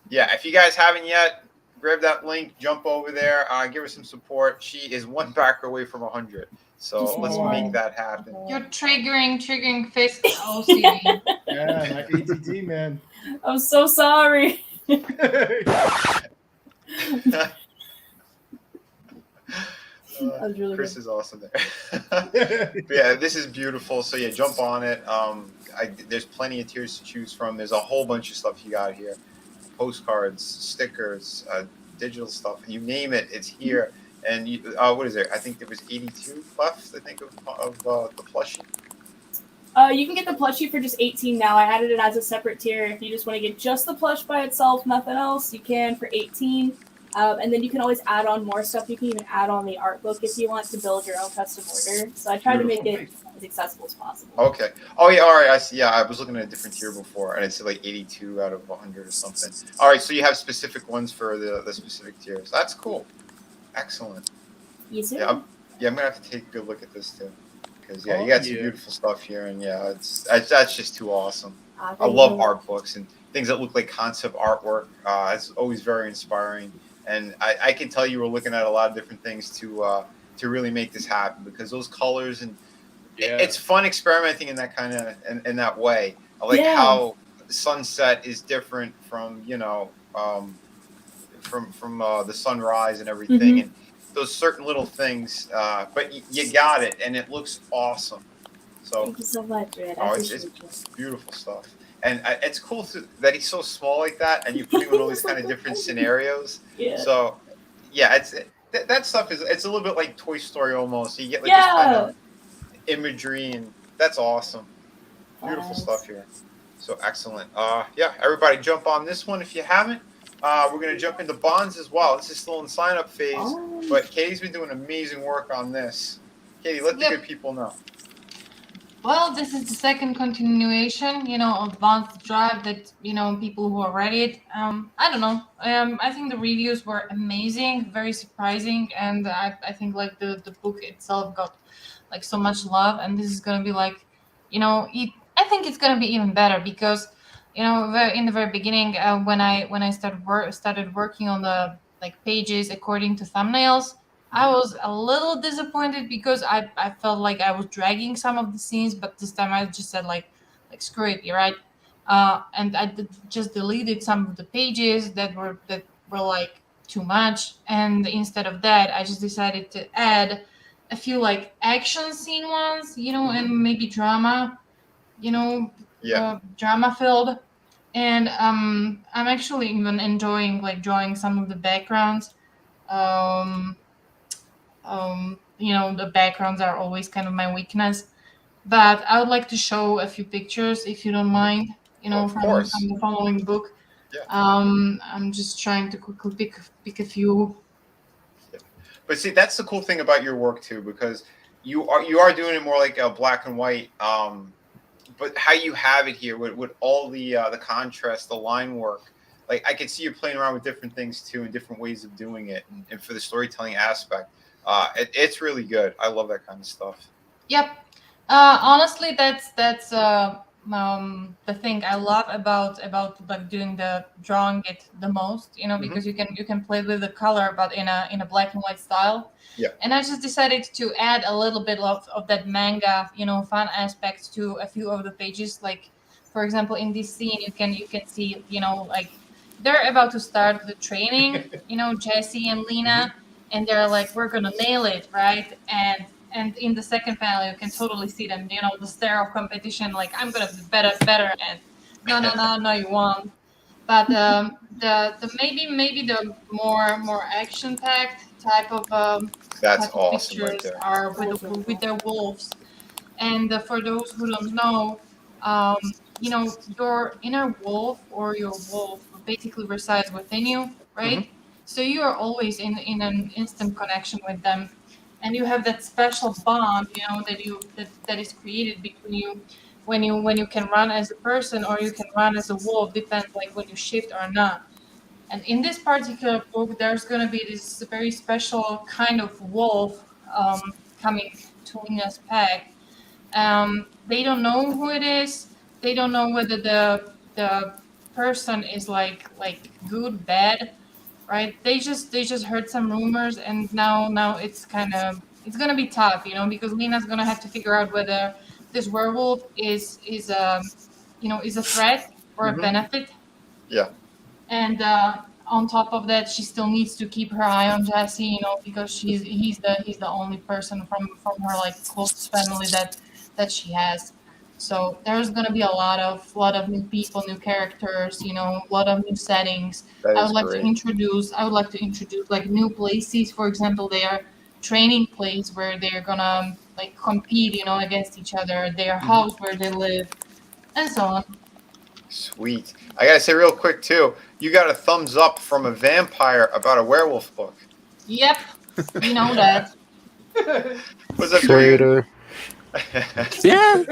yeah, if you guys haven't yet, grab that link, jump over there, give her some support. She is one backer away from 100. So let's make that happen. You're triggering face OCD. Yeah, my ADD, man. I'm so sorry. Really Chris good. is awesome there. Yeah, this is beautiful. So yeah, jump on it. There's plenty of tiers to choose from. There's a whole bunch of stuff you got here: postcards, stickers, digital stuff. You name it, it's here. And you, what is it? I think there was 82 left. I think of the plushie. You can get the plushie for just 18 now. I added it as a separate tier. If you just want to get just the plush by itself, nothing else, you can for 18. And then you can always add on more stuff. You can even add on the art book if you want to build your own custom order. So I try to make it as accessible as possible. Okay. Oh yeah. All right. I see. Yeah, I was looking at a different tier before, and it's like 82 out of 100 or something. All right. So you have specific ones for the specific tiers. That's cool. Excellent. Yes, sir. Yeah. I'm gonna have to take a good look at this too, because you got some beautiful stuff here, and that's just too awesome. I love art books and things that look like concept artwork. It's always very inspiring. And I can tell you were looking at a lot of different things to really make this happen, because those colors and it's fun experimenting in that kind of in that way. I like how sunset is different from from the sunrise and everything, and those certain little things. But you got it, and it looks awesome. So thank you so much, man. It's beautiful stuff. And it's cool that he's so small like that, and you put him in all these kind of different scenarios. Yeah. So, yeah, that stuff it's a little bit like Toy Story almost. You get like this kind of imagery, and that's awesome. Beautiful stuff here. So excellent. Yeah, everybody jump on this one if you haven't. We're gonna jump into bonds as well. This is still in sign up phase, but Katie's been doing amazing work on this. Katie, let the good people know. Well, this is the second continuation, of Vault Drive that, people who have read it. I don't know. I think the reviews were amazing, very surprising, and I think like the book itself got like so much love, and this is gonna be like, I think it's gonna be even better because, in the very beginning, when I started working on the like pages according to thumbnails. I was a little disappointed because I felt like I was dragging some of the scenes, but this time I just said like screw it, you're right. And just deleted some of the pages that were like too much, and instead of that, I just decided to add a few like action scene ones, and maybe drama, drama filled. And I'm actually even enjoying like drawing some of the backgrounds. Um, the backgrounds are always kind of my weakness, but I would like to show a few pictures if you don't mind, Of from course. the following book. Yeah. I'm just trying to quickly pick a few. But see, that's the cool thing about your work too, because you are doing it more like a black and white. But how you have it here with all the contrast, the line work, like I can see you playing around with different things too, and different ways of doing it, and for the storytelling aspect, it's really good. I love that kind of stuff. Yep. Honestly, that's the thing I love about like doing the drawing it the most, because you can play with the color, but in a black and white style. Yeah. And I just decided to add a little bit of that manga, fun aspect to a few of the pages. Like, for example, in this scene, you can see, like they're about to start the training, Jesse and Lena, and they're like, we're gonna nail it, right? And in the second panel, you can totally see them, the stare of competition, like I'm gonna be better, and no, you won't. But the maybe the more action packed type of That's type of awesome right pictures there. are with their wolves. And for those who don't know, um, your inner wolf or your wolf basically resides within you, right? So you are always in an instant connection with them, and you have that special bond, that is created between you when you can run as a person or you can run as a wolf, depends like when you shift or not. And in this particular book, there's going to be this very special kind of wolf coming to Lena's pack. They don't know who it is. They don't know whether the person is like good, bad, right? They just heard some rumors, and now it's gonna be tough, because Lena's gonna have to figure out whether this werewolf is a threat or a benefit. Yeah. And on top of that, she still needs to keep her eye on Jesse, because he's the only person from her like close family that she has. So there's gonna be a lot of new people, new characters, a lot of new settings. That I is would like to great. introduce like new places. For example, their training place where they're gonna like compete, against each other. Their house where they live, and so on. Sweet. I gotta say real quick too, you got a thumbs up from a vampire about a werewolf book. Yep, we know that. What's up, Traitor. Yeah.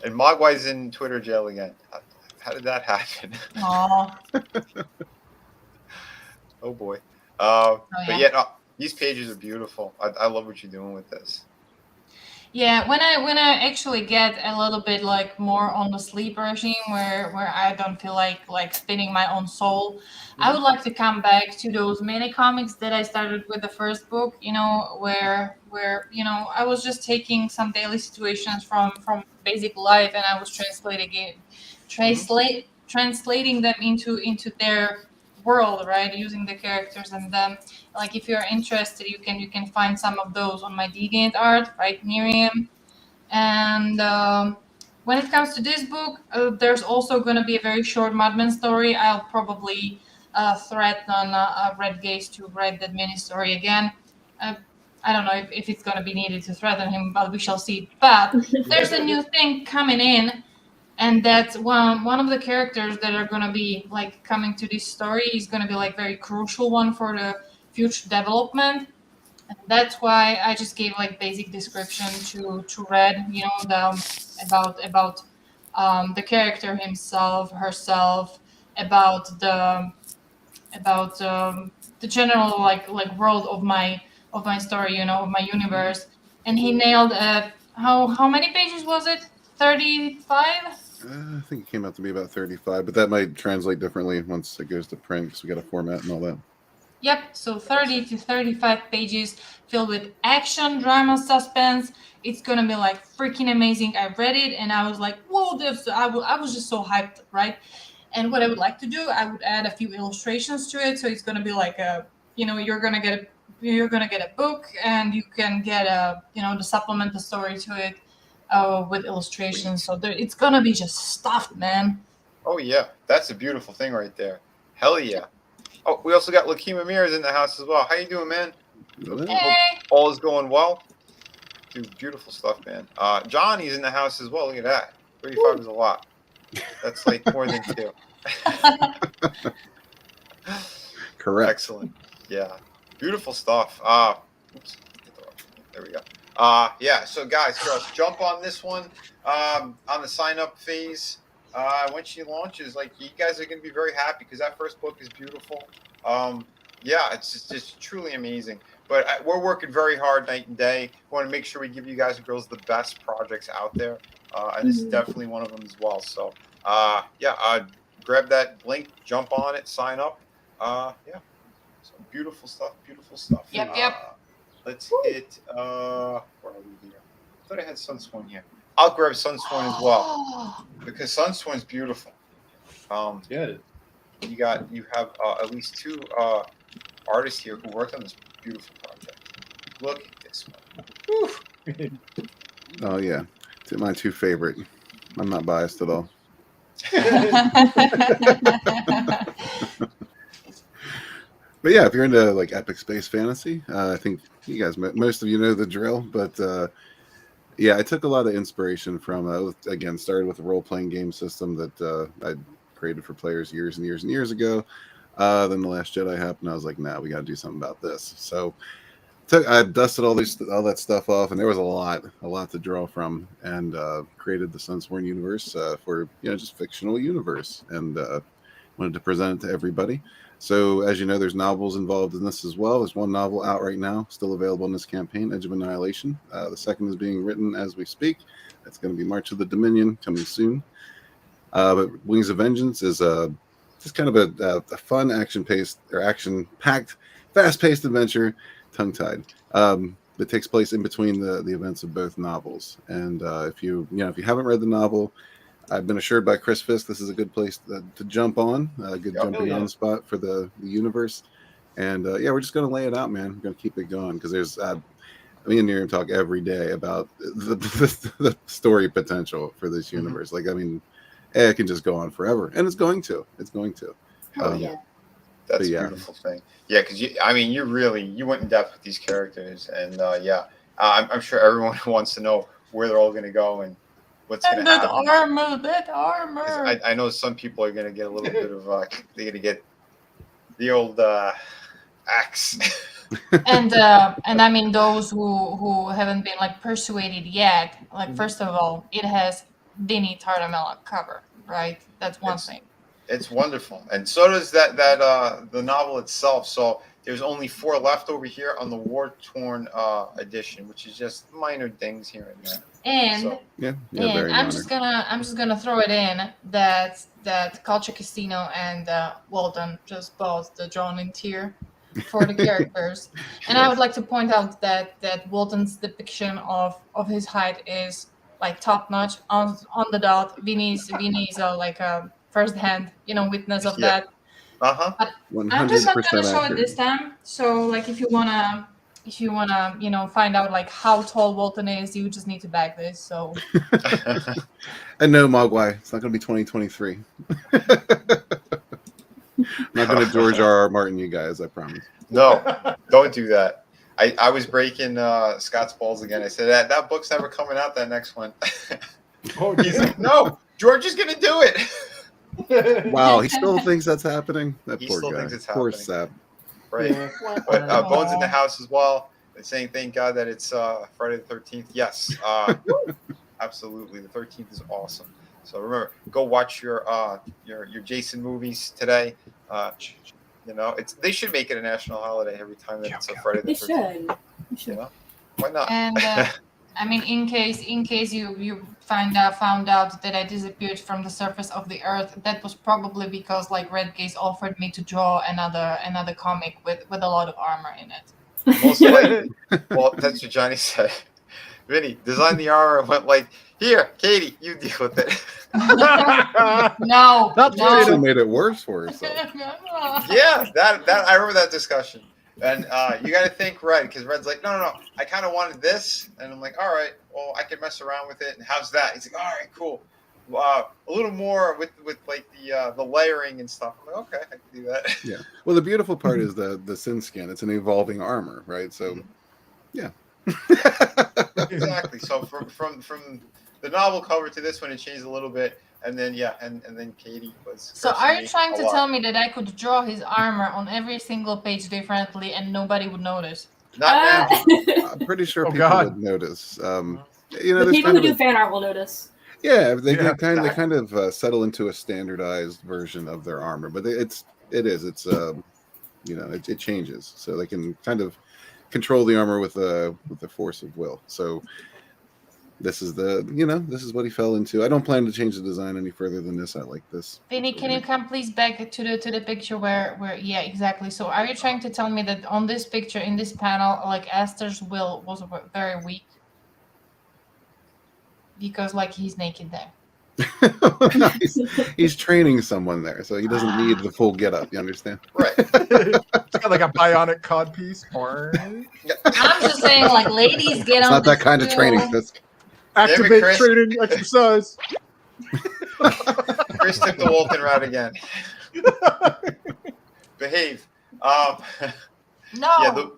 And Mogwai's in Twitter jail again. How did that happen? Aw. Oh boy. Yeah. But yeah, these pages are beautiful. I love what you're doing with this. Yeah, when I actually get a little bit like more on the sleep regime where I don't feel like spinning my own soul, I would like to come back to those mini comics that I started with the first book, where I was just taking some daily situations from basic life, and I was translating them into their world, right? Using the characters, and then like if you're interested, you can find some of those on my Deviant right, Miriam. And when it comes to this book, there's also going to be a very short Madman story. I'll probably threaten Red Gaze to write that mini story again. Uh, I don't know if it's going to be needed to threaten him, but we shall see. But there's a new thing coming in, and that's one of the characters that are going to be like coming to this story is going to be like very crucial one for the future development. That's why I just gave like basic description to Red, you know, about the character himself, herself, about the general like world of my story, you know, of my universe. And he nailed how many pages was it? 35? I think it came out to be about 35, but that might translate differently once it goes to print because we got a format and all that. Yep, so 30 to 35 pages filled with action, drama, suspense. It's gonna be like freaking amazing. I read it and I was like, whoa, I was just so hyped, right? And what I would like to do, I would add a few illustrations to it. So it's gonna be like you're gonna get a book and you can get to supplement the story to it with illustrations. So it's gonna be just stuffed, man. Oh yeah, that's a beautiful thing right there. Hell yeah. Oh, we also got Lakima Mirrors in the house as well. How you doing, man? Hey. All is going well. Dude, beautiful stuff, man. Johnny's in the house as well. Look at that. 35 is a lot. That's like more than 2. Correct. Excellent. Yeah. Beautiful stuff. Oops. There we go. Yeah. So guys, girls, jump on this one. On the sign up phase. When she launches, like, you guys are going to be very happy because that first book is beautiful. Yeah, it's just truly amazing. But we're working very hard night and day. We want to make sure we give you guys and girls the best projects out there. And this is definitely one of them as well. So, grab that link, jump on it, sign up. Yeah. So beautiful stuff. Beautiful stuff. Yep. Let's hit, where are we here? I thought I had Sunsworn here. I'll grab Sunsworn as well because Sunsworn's beautiful. Yeah. You have at least 2 artists here who worked on this beautiful project. Look at this one. Oh yeah, my 2 favorite. I'm not biased at all. But yeah, if you're into like epic space fantasy, I think you guys, most of you know the drill. But yeah, I took a lot of inspiration from, again, started with a role-playing game system that I created for players years and years and years ago. Then The Last Jedi happened. I was like, nah, we got to do something about this. So I dusted all that stuff off, and there was a lot to draw from, and created the Sunsworn universe for just fictional universe, and wanted to present it to everybody. So as you know, there's novels involved in this as well. There's 1 novel out right now, still available in this campaign, Edge of Annihilation. The second is being written as we speak. That's going to be March of the Dominion, coming soon. But Wings of Vengeance is just kind of a fun, action-packed, fast-paced adventure, tongue-tied. That takes place in between the events of both novels. And if you haven't read the novel, I've been assured by Chris Fisk this is a good place to jump on, a good jumping on spot for the universe. And we're just going to lay it out, man. We're going to keep it going because there's me and Niriam talk every day about the story potential for this universe. Like, I mean, it can just go on forever, and it's going to. Oh yeah, that's a beautiful thing. Yeah, because you went in depth with these characters, and I'm sure everyone wants to know where they're all going to go and what's going to happen. That armor. I know some people are going to get a little bit of they're going to get the old axe. and I mean, those who haven't been like persuaded yet, like, first of all, it has Vinnieart cover, right? That's one thing. It's wonderful, and so does that the novel itself. So there's only 4 left over here on the war-torn edition, which is just minor things here and there. And so, and I'm just gonna throw it in that Culture Casino and Walton just bought the drawn-in tier for the characters. And I would like to point out that Walton's depiction of his height is like top notch, on the dot. Vinny's like a first-hand witness of that. But I'm just not gonna show it this time. So like, if you wanna find out like how tall Walton is, you just need to back this. So and no, Mogwai, it's not gonna be 2023. I'm not gonna George R.R. Martin you guys, I promise. No, don't do that. I was breaking Scott's balls again. I said that book's never coming out, that next one. He's like, no, George is gonna do it. Wow, he still thinks that's happening. That He poor still guy. thinks it's Poor happening. Sap. Right. But Bones in the house as well. saying thank God that it's Friday the 13th. Yes, absolutely. The 13th is awesome. So remember, go watch your Jason movies today. They should make it a national holiday every time that it's a Friday the They 13th. should. Why not? And I mean, in case you found out that I disappeared from the surface of the earth, that was probably because like Red Gaze offered me to draw another comic with a lot of armor in it. Most likely. Well, that's what Johnny said. Vinny, design the armor and went like, here, Katie, you deal with it. No, Not She actually no. made it worse for herself. Yeah, that I remember that discussion. And you got to think Red, because Red's like, no, I kind of wanted this, and I'm like, all right, well, I could mess around with it. And how's that? He's like, all right, cool. A little more with like the layering and stuff. I'm like, okay, I can do that. Yeah. Well, the beautiful part is the Sin Scan. It's an evolving armor, right? So, yeah. Exactly. So from the novel cover to this one, it changed a little bit, and then and then Katie was. So cursing are you me trying a to lot. tell me that I could draw his armor on every single page differently and nobody would notice? Not now. I'm pretty sure Oh, people God. would notice. The there's people kind who of do fan art will notice. yeah, they Yeah, kind of settle into a standardized version of their armor, but it changes, so they can kind of control the armor with the force of will. So this is what he fell into. I don't plan to change the design any further than this. I like this. Vinny, can you come please back to the picture where yeah, exactly. So are you trying to tell me that on this picture in this panel, like Esther's will was very weak? Because like he's naked there. No, he's training someone there, so he doesn't need the full getup. You understand? Right. It's got like a bionic cod piece. I'm just saying, like, ladies get It's on not that this kind of too. training. Fisk. Activate Chris. training exercise. Chris took the Walton route again. Behave. No, Yeah, never.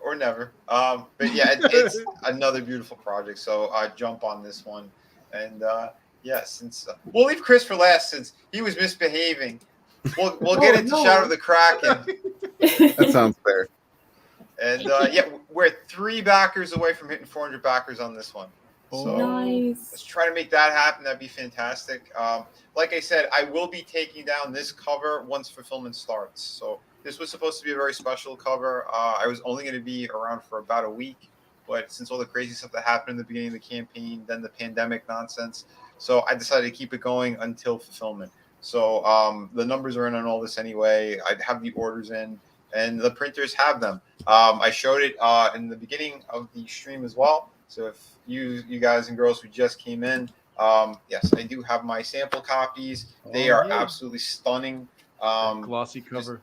or never. But yeah, it's another beautiful project. So jump on this one, and since we'll leave Chris for last since he was misbehaving. We'll get into Shadow of the Kraken. That sounds fair. And we're 3 backers away from hitting 400 backers on this one. So Nice. let's try to make that happen. That'd be fantastic. Like I said, I will be taking down this cover once fulfillment starts. So this was supposed to be a very special cover. I was only going to be around for about a week, but since all the crazy stuff that happened in the beginning of the campaign, then the pandemic nonsense, so I decided to keep it going until fulfillment. So the numbers are in on all this anyway. I have the orders in, and the printers have them. I showed it in the beginning of the stream as well. So if you guys and girls who just came in, yes, I do have my sample copies. They are absolutely stunning. Glossy cover.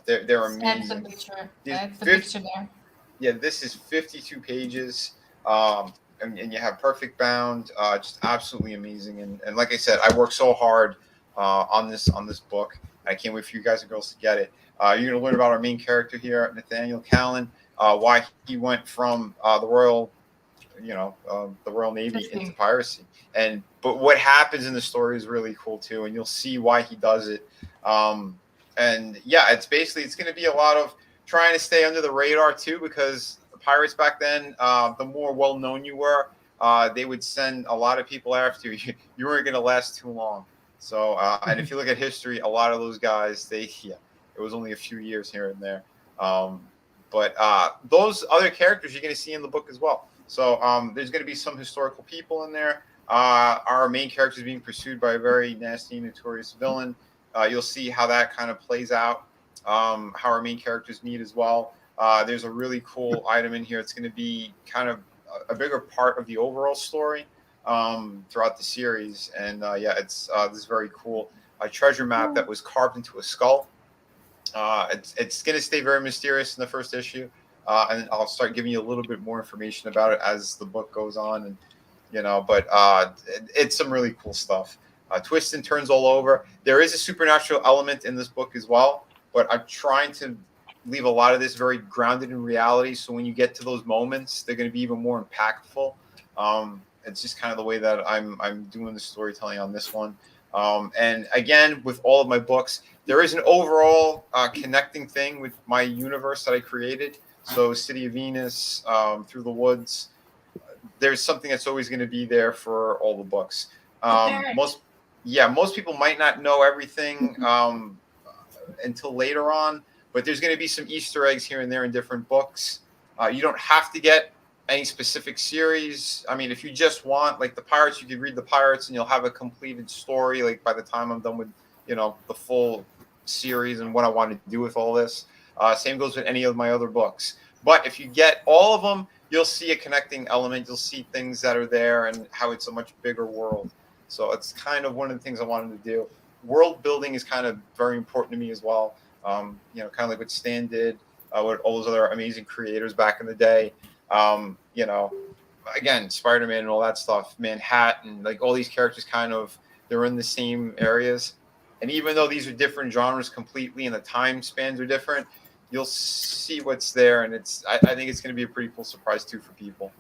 They're amazing. That's the picture. That's the picture there. Yeah, this is 52 pages. And you have perfect bound, just absolutely amazing. And like I said, I worked so hard on this book. I can't wait for you guys and girls to get it. You're going to learn about our main character here, Nathaniel Callan, why he went from the Royal Navy into piracy. But what happens in the story is really cool too, and you'll see why he does it. It's going to be a lot of trying to stay under the radar too, because the pirates back then, the more well-known you were, they would send a lot of people after you. You weren't going to last too long. So, and if you look at history, a lot of those guys, it was only a few years here and there. But those other characters you're going to see in the book as well. So there's going to be some historical people in there. Our main character is being pursued by a very nasty and notorious villain. You'll see how that kind of plays out, how our main characters meet as well. There's a really cool item in here. It's going to be kind of a bigger part of the overall story throughout the series. And it's this very cool treasure map that was carved into a skull. It's going to stay very mysterious in the first issue. And I'll start giving you a little bit more information about it as the book goes on. And, but it's some really cool stuff. Twists and turns all over. There is a supernatural element in this book as well, but I'm trying to leave a lot of this very grounded in reality. So when you get to those moments, they're going to be even more impactful. It's just kind of the way that I'm doing the storytelling on this one. And again, with all of my books, there is an overall connecting thing with my universe that I created. So City of Venus, Through the Woods. There's something that's always going to be there for all the books. Most people might not know everything until later on, but there's going to be some Easter eggs here and there in different books. You don't have to get any specific series. I mean, if you just want like the Pirates, you could read the Pirates and you'll have a completed story. Like by the time I'm done with, the full series and what I want to do with all this. Same goes with any of my other books. But if you get all of them, you'll see a connecting element. You'll see things that are there and how it's a much bigger world. So it's kind of one of the things I wanted to do. World building is kind of very important to me as well. Kind of like what Stan did, with all those other amazing creators back in the day. Again, Spider-Man and all that stuff, Manhattan, like all these characters they're in the same areas. And even though these are different genres completely and the time spans are different, you'll see what's there. And I think it's going to be a pretty cool surprise too for people.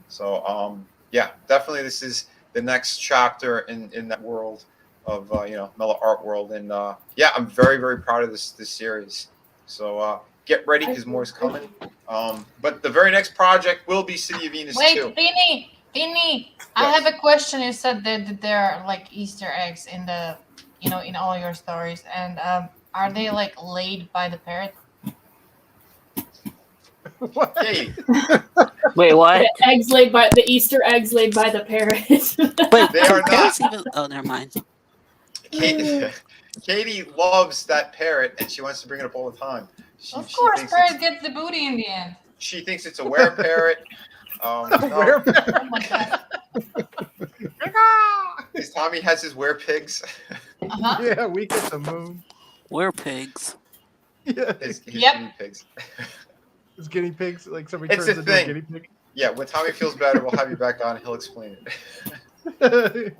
So, definitely this is the next chapter in that world of, Mellow Art World. And I'm very, very proud of this series. So get ready because more is coming. But the very next project will be City of Venus too. Wait, Vinny, I have a question. You said that there are like Easter eggs in the, in all your stories, and are they like laid by the parrot? Hey. Wait, what? The Easter eggs laid by the parrot. Wait, They are not. Oh, never mind. Katie loves that parrot, and she wants to bring it up all the time. Of course, parrot gets the booty in the end. She thinks it's a were-parrot. No. Oh my God. Because Tommy has his were-pigs. Uh-huh. Yeah, we get the moon. We're pigs. Yeah, His Yep. guinea pigs. it's guinea pigs. Like somebody It's turns a into a thing. guinea pig. Yeah, when Tommy feels better, we'll have you back on. He'll explain it.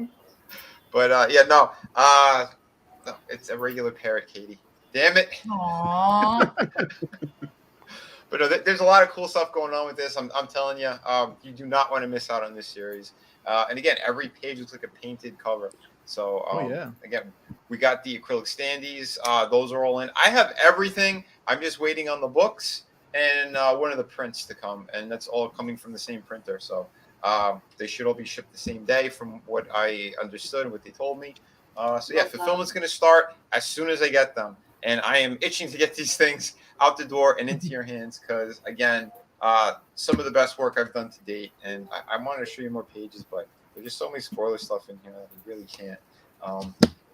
But no, it's a regular parrot, Katie. Damn it. Aww. But no, there's a lot of cool stuff going on with this. I'm telling you, you do not want to miss out on this series. And again, every page looks like a painted cover. So again, we got the acrylic standees. Those are all in. I have everything. I'm just waiting on the books and one of the prints to come, and that's all coming from the same printer. So they should all be shipped the same day, from what I understood and what they told me. Fulfillment's going to start as soon as I get them, and I am itching to get these things out the door and into your hands because, again, some of the best work I've done to date, and I wanted to show you more pages, but there's just so many spoiler stuff in here that I really can't.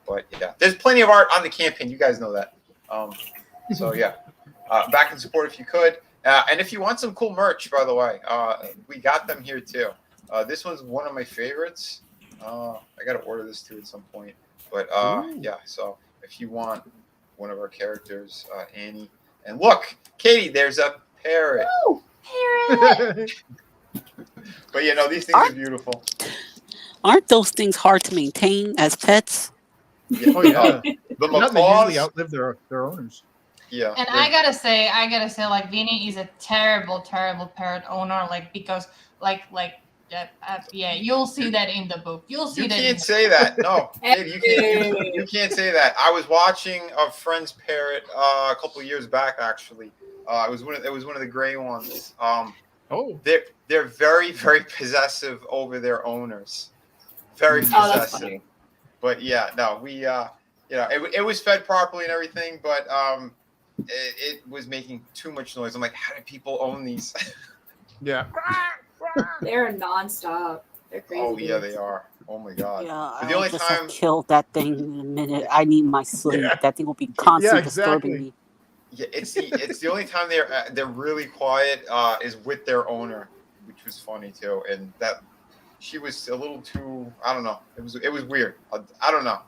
But yeah, there's plenty of art on the campaign. You guys know that. Back and support if you could. And if you want some cool merch, by the way, we got them here too. This one's one of my favorites. I got to order this too at some point. But so if you want one of our characters, Annie, and look, Katie, there's a parrot. Ooh, parrot. But these things are beautiful. Aren't those things hard to maintain as pets? Yeah. Oh yeah, The they macaws usually outlive their owners. Yeah. And I gotta say, like Vinny is a terrible parrot owner. Like because, you'll see that in the book. You'll see You that. can't say that. No, Katie, you can't say that. I was watching a friend's parrot a couple of years back. Actually, it was one of the gray ones. They're very, very possessive over their owners. Very that's possessive. funny. But we it was fed properly and everything, but it was making too much noise. I'm like, how do people own these? Yeah. They're nonstop. They're crazy. Oh yeah, they are. Oh my god. Yeah, But the only just time killed that thing in a minute. I need my sleep. Yeah. That thing will be constantly disturbing me. Yeah, it's the only time they're really quiet is with their owner, which was funny too. And that she was a little too, I don't know. It was weird. I don't know.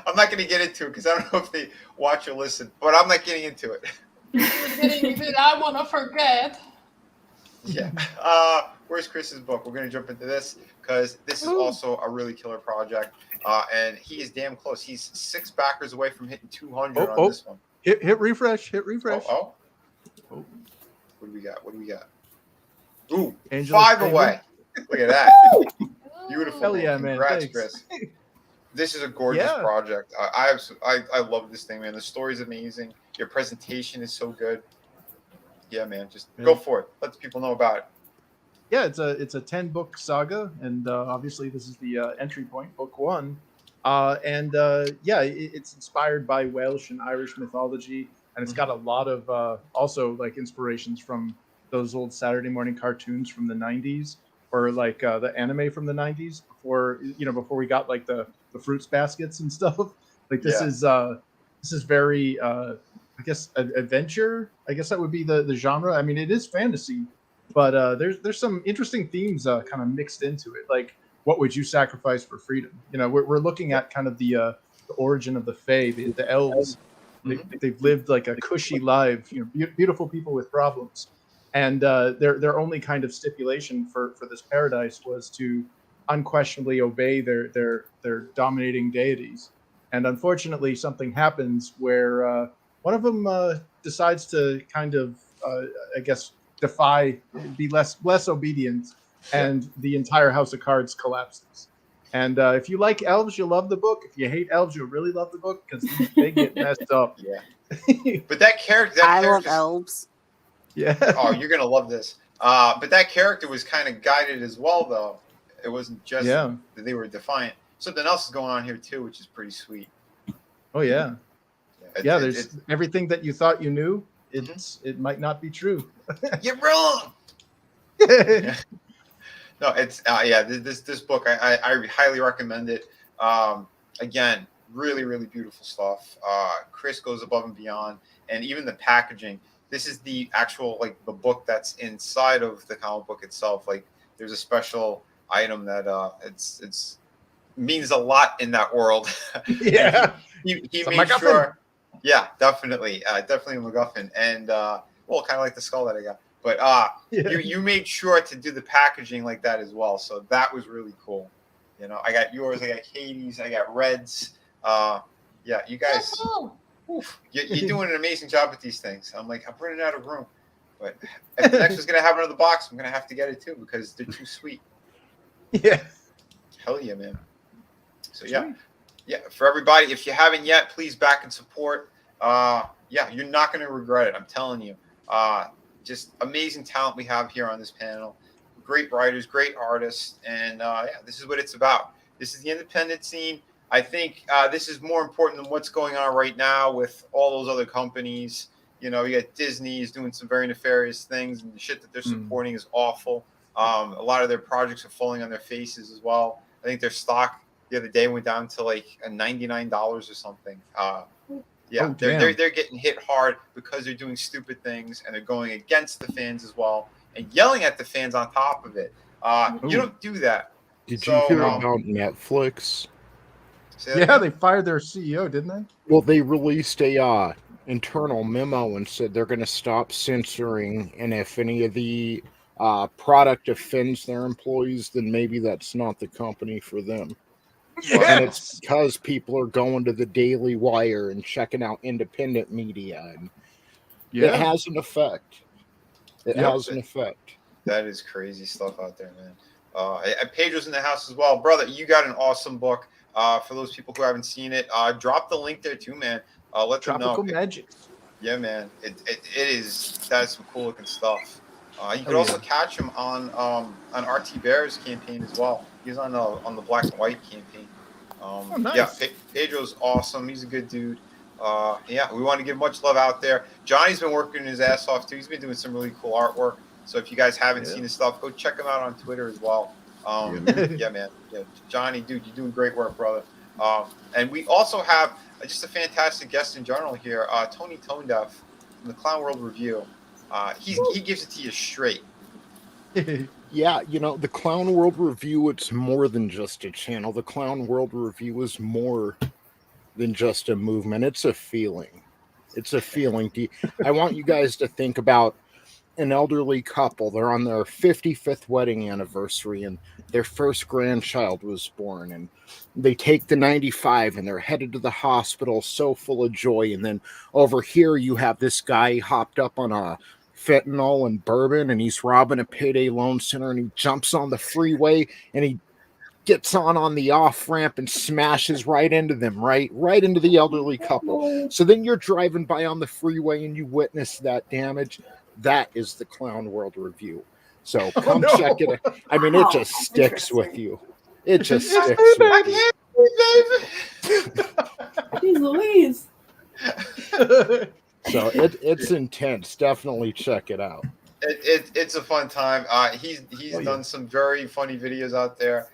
I'm not going to get into it because I don't know if they watch or listen, but I'm not getting into it. I want to forget. Yeah. Where's Chris's book? We're going to jump into this because this is also a really killer project. And he is damn close. He's 6 backers away from hitting 200 on this one. Hit refresh. Oh. What do we got? Ooh, Angel 5 away. Look at that. Beautiful. Hell yeah, man. Congrats, Thanks. Chris. This is a gorgeous project. I love this thing, man. The story's amazing. Your presentation is so good. Yeah, man. Just go for it. Let the people know about it. Yeah, it's a 10-book saga, and obviously this is the entry point, book 1. It's inspired by Welsh and Irish mythology, and it's got a lot of also like inspirations from those old Saturday morning cartoons from the 90s, or like the anime from the 90s before we got like the fruits baskets and stuff. Like this is very I guess adventure. I guess that would be the genre. I mean, it is fantasy, but there's some interesting themes kind of mixed into it. Like, what would you sacrifice for freedom? You know, we're looking at kind of the origin of the Fae, the elves. They've lived like a cushy life, beautiful people with problems, and their only kind of stipulation for this paradise was to unquestionably obey their dominating deities. And unfortunately, something happens where one of them decides to kind of, I guess, be less obedient, and the entire house of cards collapses. And if you like elves, you'll love the book. If you hate elves, you'll really love the book because they get messed up. Yeah. But that character, I love elves. Yeah. Oh, you're gonna love this. But that character was kind of guided as well, though. It wasn't just that they were defiant. Something else is going on here too, which is pretty sweet. Oh yeah. There's everything that you thought you knew. It might not be true. You're wrong. No, it's this book I highly recommend it. Again, really, really beautiful stuff. Chris goes above and beyond, and even the packaging. This is the actual the book that's inside of the comic book itself. Like, there's a special item that it's means a lot in that world. Yeah. he made sure. Yeah, definitely a MacGuffin, and kind of like the skull that I got. But you made sure to do the packaging like that as well, so that was really cool. I got yours, I got Katie's, I got Red's. You guys, you're doing an amazing job with these things. I'm running out of room, but if the next one's gonna have another box, I'm gonna have to get it too because they're too sweet. Yeah. Hell yeah, man. So yeah, for everybody, if you haven't yet, please back and support. You're not going to regret it. I'm telling you. Just amazing talent we have here on this panel. Great writers, great artists, and this is what it's about. This is the independent scene. I think this is more important than what's going on right now with all those other companies. You got Disney is doing some very nefarious things, and the shit that they're supporting is awful. A lot of their projects are falling on their faces as well. I think their stock the other day went down to like $99 or something. They're getting hit hard because they're doing stupid things, and they're going against the fans as well and yelling at the fans on top of it. You don't do that. Did you hear about Netflix? Yeah, they fired their CEO, didn't they? Well, they released a internal memo and said they're going to stop censoring, and if any of the product offends their employees, then maybe that's not the company for them. Yes. And it's because people are going to the Daily Wire and checking out independent media, and it has an effect. It has an effect. That is crazy stuff out there, man. Pedro's in the house as well. Brother, you got an awesome book. For those people who haven't seen it, drop the link there too, man. Let them know. Tropical Magic. Yeah, man. That's some cool looking stuff. You could also catch him on RT Bear's campaign as well. He's on the Black and White campaign. Nice. Yeah, Pedro's awesome. He's a good dude. We want to give much love out there. Johnny's been working his ass off too. He's been doing some really cool artwork. So if you guys haven't seen his stuff, go check him out on Twitter as well. Man. Yeah, Johnny, dude, you're doing great work, brother. And we also have just a fantastic guest in general here, Tony Tonedeaf from the Clown World Review. He gives it to you straight. Yeah, the Clown World Review, it's more than just a channel. The Clown World Review is more than just a movement. It's a feeling. It's a feeling. I want you guys to think about an elderly couple. They're on their 55th wedding anniversary, and their first grandchild was born. And they take the 95, and they're headed to the hospital so full of joy. And then over here, you have this guy hopped up on a fentanyl and bourbon, and he's robbing a payday loan center, and he jumps on the freeway, and he gets on the off ramp and smashes right into them, right into the elderly couple. So then you're driving by on the freeway and you witness that damage. That is the Clown World Review. So come check it out. I mean, it just sticks with you. It just sticks with you. Jeez Louise. So it's intense. Definitely check it out. It's a fun time. He's done some very funny videos out there.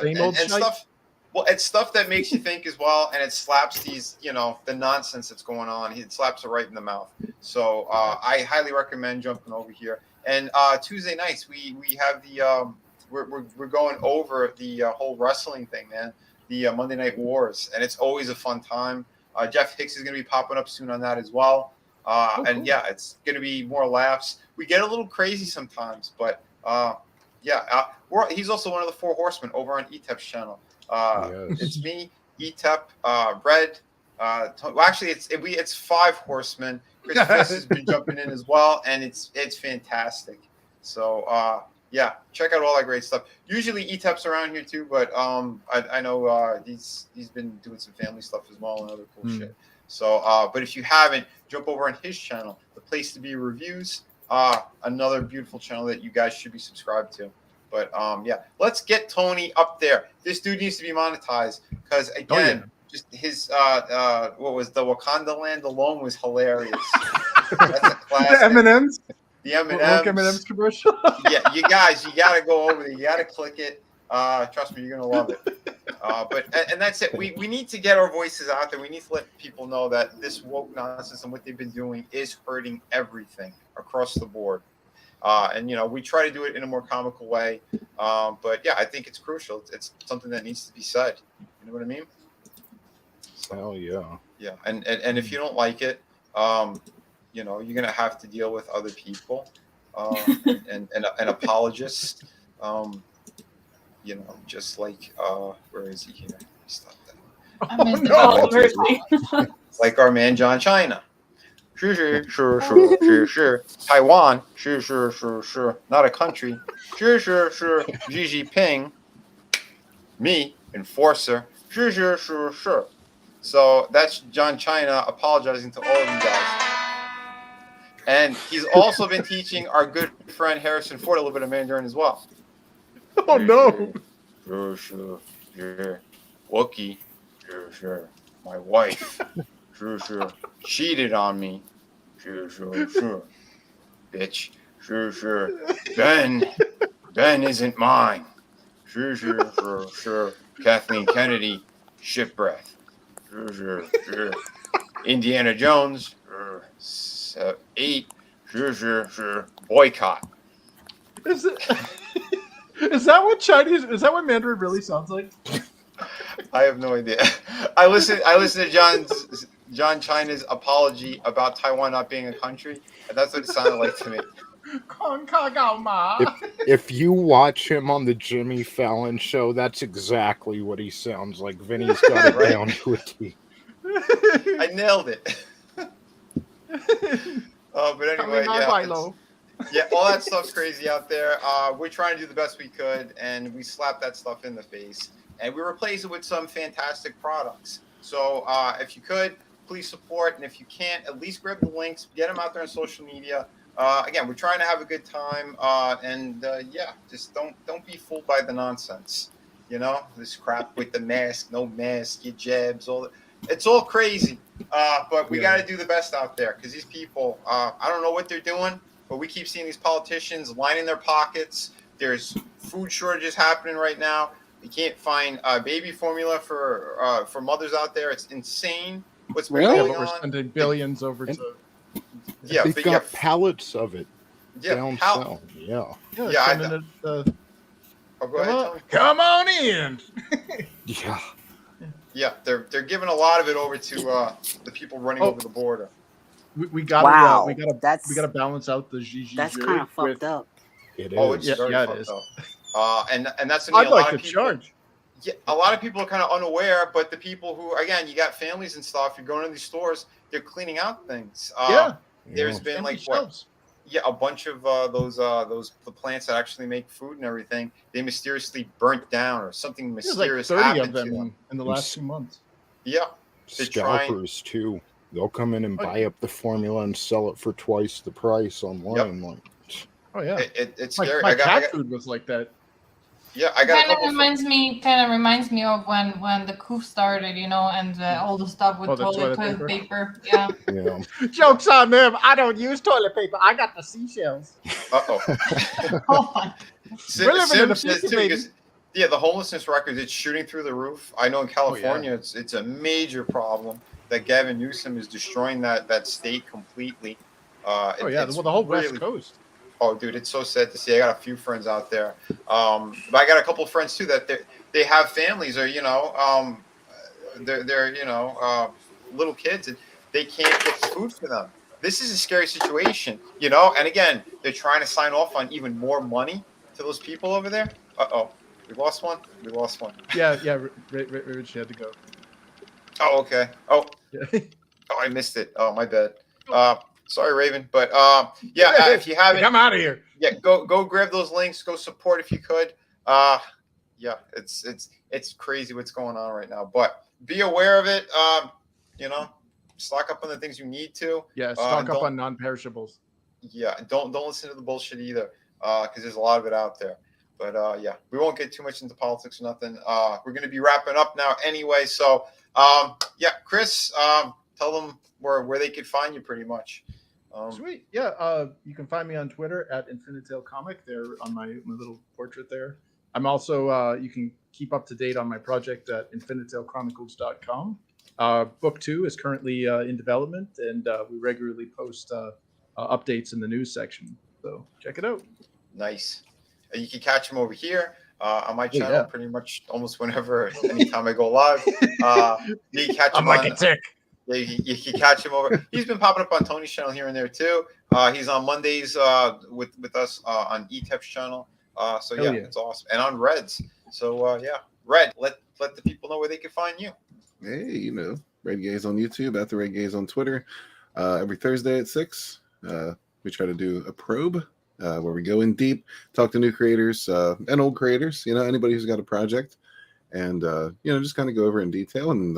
Same old and shite. stuff. Well, it's stuff that makes you think as well, and it slaps these, the nonsense that's going on. It slaps it right in the mouth. So I highly recommend jumping over here. And Tuesday nights we have the we're going over the whole wrestling thing, man. The Monday Night Wars, and it's always a fun time. Jeff Hicks is going to be popping up soon on that as well. And yeah, it's going to be more laughs. We get a little crazy sometimes, but he's also one of the Four Horsemen over on ETEP's channel. Yes. It's me, ETEP, Red. Well, actually, it's Five Horsemen. Chris Fiss has been jumping in as well, and it's fantastic. So yeah, check out all that great stuff. Usually ETEP's around here too, but I know he's been doing some family stuff as well and other cool shit. So, but if you haven't, jump over on his channel, The Place to Be Reviews. Another beautiful channel that you guys should be subscribed to. But yeah, let's get Tony up there. This dude needs to be monetized because again, just his what was the Wakanda Land alone was hilarious. That's a classic. The M&Ms. The M&Ms. M&Ms commercial. Yeah, you guys, you gotta go over there. You gotta click it. Trust me, you're gonna love it. But that's it. We need to get our voices out there. We need to let people know that this woke nonsense and what they've been doing is hurting everything across the board. And we try to do it in a more comical way. But yeah, I think it's crucial. It's something that needs to be said. You know what I mean? Hell yeah. Yeah, and if you don't like it, you're gonna have to deal with other people, and apologists. Just like where is he here? Stop that. Like our man John China. Sure. Taiwan. Sure. Not a country. Sure. Xi Jinping. Me, enforcer. Sure. So that's John China apologizing to all of you guys. And he's also been teaching our good friend Harrison Ford a little bit of Mandarin as well. Oh no. Sure. Wookie. Sure. My wife. Sure. Cheated on me. Sure. Bitch. Sure. Ben isn't mine. Sure. Kathleen Kennedy. Shit breath. Sure. Indiana Jones. 8. Sure. Boycott. Is that what Mandarin really sounds like? I have no idea. I listened to John China's apology about Taiwan not being a country, and that's what it sounded like to me. If you watch him on the Jimmy Fallon show, that's exactly what he sounds like. Vinny's got it down to a T. I nailed it. But anyway, yeah, all that stuff's crazy out there. We're trying to do the best we could, and we slapped that stuff in the face, and we replace it with some fantastic products. So if you could, please support, and if you can't, at least grab the links, get them out there on social media. Again, we're trying to have a good time, and yeah, just don't be fooled by the nonsense. This crap with the mask, no mask, get jabs, it's all crazy. But we got to do the best out there because these people, I don't know what they're doing, but we keep seeing these politicians lining their pockets. There's food shortages happening right now. You can't find baby formula for mothers out there. It's insane what's been going on. We're spending billions over to. Yeah, they've got pallets of it down south. Yeah. Go ahead, Tony. Come on in. Yeah. Yeah, they're giving a lot of it over to the people running over the border. We gotta we that's gotta balance out the Xi. That's kind of fucked up. It is. Oh, it's very fucked up. And that's I'd like to charge. Yeah, a lot of people are kind of unaware, but the people who, again, you got families and stuff. You're going to these stores, they're cleaning out things. There's been like a bunch of the plants that actually make food and everything. They mysteriously burnt down, or something mysterious like 30 happened of them to them in the last 2 months. Yeah, Scalpers too. They'll come in and buy up the formula and sell it for twice the price online. Like, oh yeah, it's scary. My cat food was like that. Yeah, I got. Kind of reminds me of when the coup started, you know, and all the stuff with toilet paper. Yeah. Yeah. Jokes on them. I don't use toilet paper. I got the seashells. Oh my. We're living in the Sims future, too, baby. because the homelessness record, it's shooting through the roof. I know in California it's a major problem that Gavin Newsom is destroying that state completely. The whole West Coast. Oh, dude, it's so sad to see. I got a few friends out there, but I got a couple of friends too that they have families, or they're little kids, and they can't get food for them. This is a scary situation, And again, they're trying to sign off on even more money to those people over there. We lost one. Yeah. Rich had to go. Oh, okay. Oh, I missed it. Oh, my bad. Sorry, Raven, but if you haven't, come out of here. Yeah, go grab those links. Go support if you could. It's crazy what's going on right now, but be aware of it. Stock up on the things you need to. Yeah, stock up on non-perishables. Yeah, don't listen to the bullshit either, because there's a lot of it out there. But we won't get too much into politics or nothing. We're going to be wrapping up now anyway. So Chris, tell them where they could find you pretty much. Sweet. Yeah. You can find me on Twitter at Infinitale Comic. There on my little portrait there. I'm also, you can keep up to date on my project at InfinitaleChronicles.com. Book 2 is currently in development, and we regularly post updates in the news section. So check it out. Nice. You can catch him over here on my channel pretty much almost whenever, anytime I go live. You can catch him like a tick. Yeah, you can catch him over. He's been popping up on Tony's channel here and there too. He's on Mondays with us on ETEP's channel. It's awesome. And on Red's. So Red, let the people know where they can find you. Hey, Red Gaze on YouTube, at the Red Gaze on Twitter. Every Thursday at 6, we try to do a probe where we go in deep, talk to new creators and old creators. Anybody who's got a project, and just kind of go over in detail and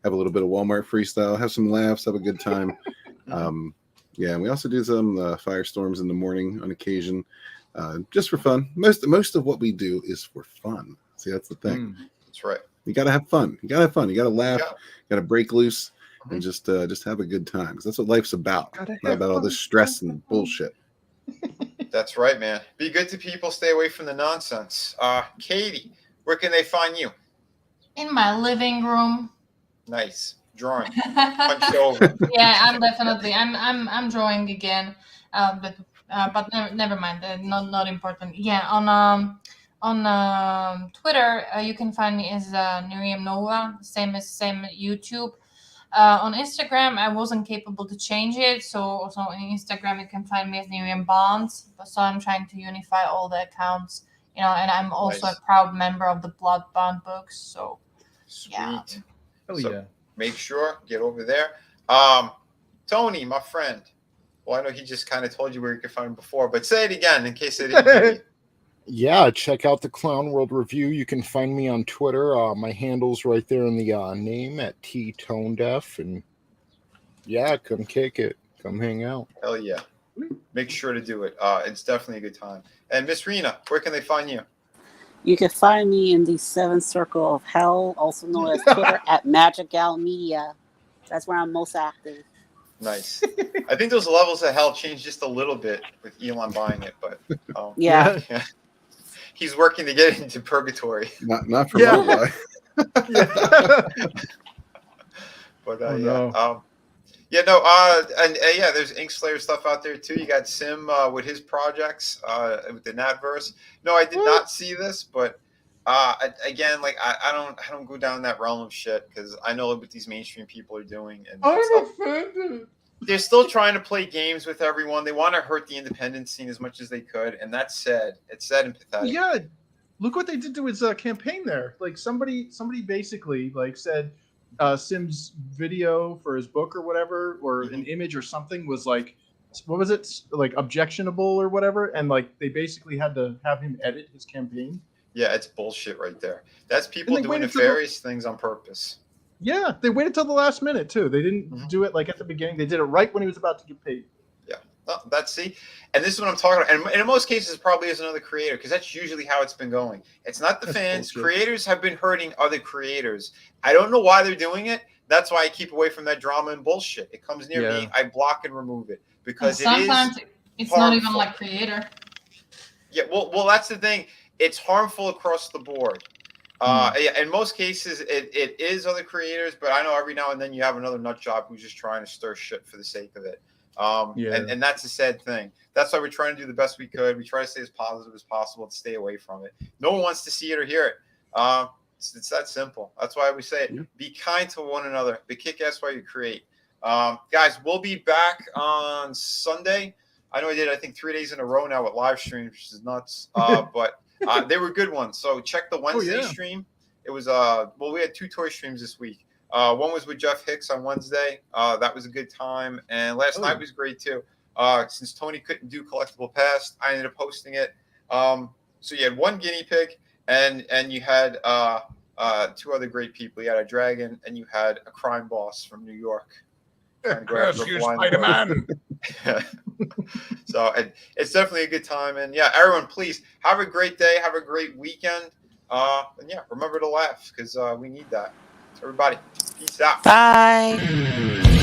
have a little bit of Walmart freestyle, have some laughs, have a good time. And we also do some firestorms in the morning on occasion, just for fun. Most of what we do is for fun. See, that's the thing. That's right. You gotta have fun. You gotta laugh. You gotta break loose and just have a good time. Because that's what life's about. Not about all this stress and bullshit. That's right, man. Be good to people. Stay away from the nonsense. Katie, where can they find you? In my living room. Nice drawing. Punched over. Yeah, I'm definitely. I'm drawing again, but never mind. Not important. Yeah, on Twitter you can find me as Miriam Nova, same YouTube. On Instagram I wasn't capable to change it, so on Instagram you can find me as Miriam Bonds. So I'm trying to unify all the accounts, and I'm also a proud member of the Blood Bond books. So sweet. Yeah. Oh, so make sure get over there. Tony, my friend. Well, I know he just kind of told you where you could find him before, but say it again in case they didn't hear you. Yeah, check out the Clown World Review. You can find me on Twitter. My handle's right there in the name at TToneDeaf. And come kick it. Come hang out. Hell yeah. Make sure to do it. It's definitely a good time. And Miss Rena, where can they find you? You can find me in the 7th Circle of Hell, also known as Twitter, at Magic Gal Media. That's where I'm most active. Nice. I think those levels of hell changed just a little bit with Elon buying it, but yeah. He's working to get into purgatory. Not for long, guy. But there's Inkslayer stuff out there too. You got Sim with his projects with the Natverse. No, I did not see this, but again, like I don't go down that realm of shit because I know what these mainstream people are doing, and I'm offended. They're still trying to play games with everyone. They want to hurt the independent scene as much as they could, and that's sad. It's sad and pathetic. Yeah, look what they did to his campaign there. Like somebody basically like said Sim's video for his book or whatever, or an image or something was like, what was it, like objectionable or whatever, and like they basically had to have him edit his campaign. Yeah, it's bullshit right there. That's people doing nefarious things on purpose. Yeah, they waited till the last minute too. They didn't do it like at the beginning. They did it right when he was about to get paid. Yeah, no, and this is what I'm talking about. And in most cases, it probably is another creator because that's usually how it's been going. It's not the fans. Bullshit. Creators have been hurting other creators. I don't know why they're doing it. That's why I keep away from that drama and bullshit. It comes near me, I block and remove it because sometimes it's harmful. not even like creator. Yeah, well, that's the thing. It's harmful across the board. Yeah, in most cases, it is other creators, but I know every now and then you have another nut job who's just trying to stir shit for the sake of it. And that's a sad thing. That's why we're trying to do the best we could. We try to stay as positive as possible to stay away from it. No one wants to see it or hear it. It's that simple. That's why we say it. Be kind to one another. Be kick-ass while you create. Guys, we'll be back on Sunday. I know I did, I think, 3 days in a row now with live streams, which is nuts. But they were good ones. So check the Wednesday stream. It was we had 2 toy streams this week. One was with Jeff Hicks on Wednesday. That was a good time. And last night was great too. Since Tony couldn't do Collectible Past, I ended up hosting it. So you had one guinea pig and you had 2 other great people. You had a dragon and you had a crime boss from New York. Spider-Man. So it's definitely a good time. And yeah, everyone, please have a great day. Have a great weekend. And yeah, remember to laugh because we need that. So everybody, peace out. Bye.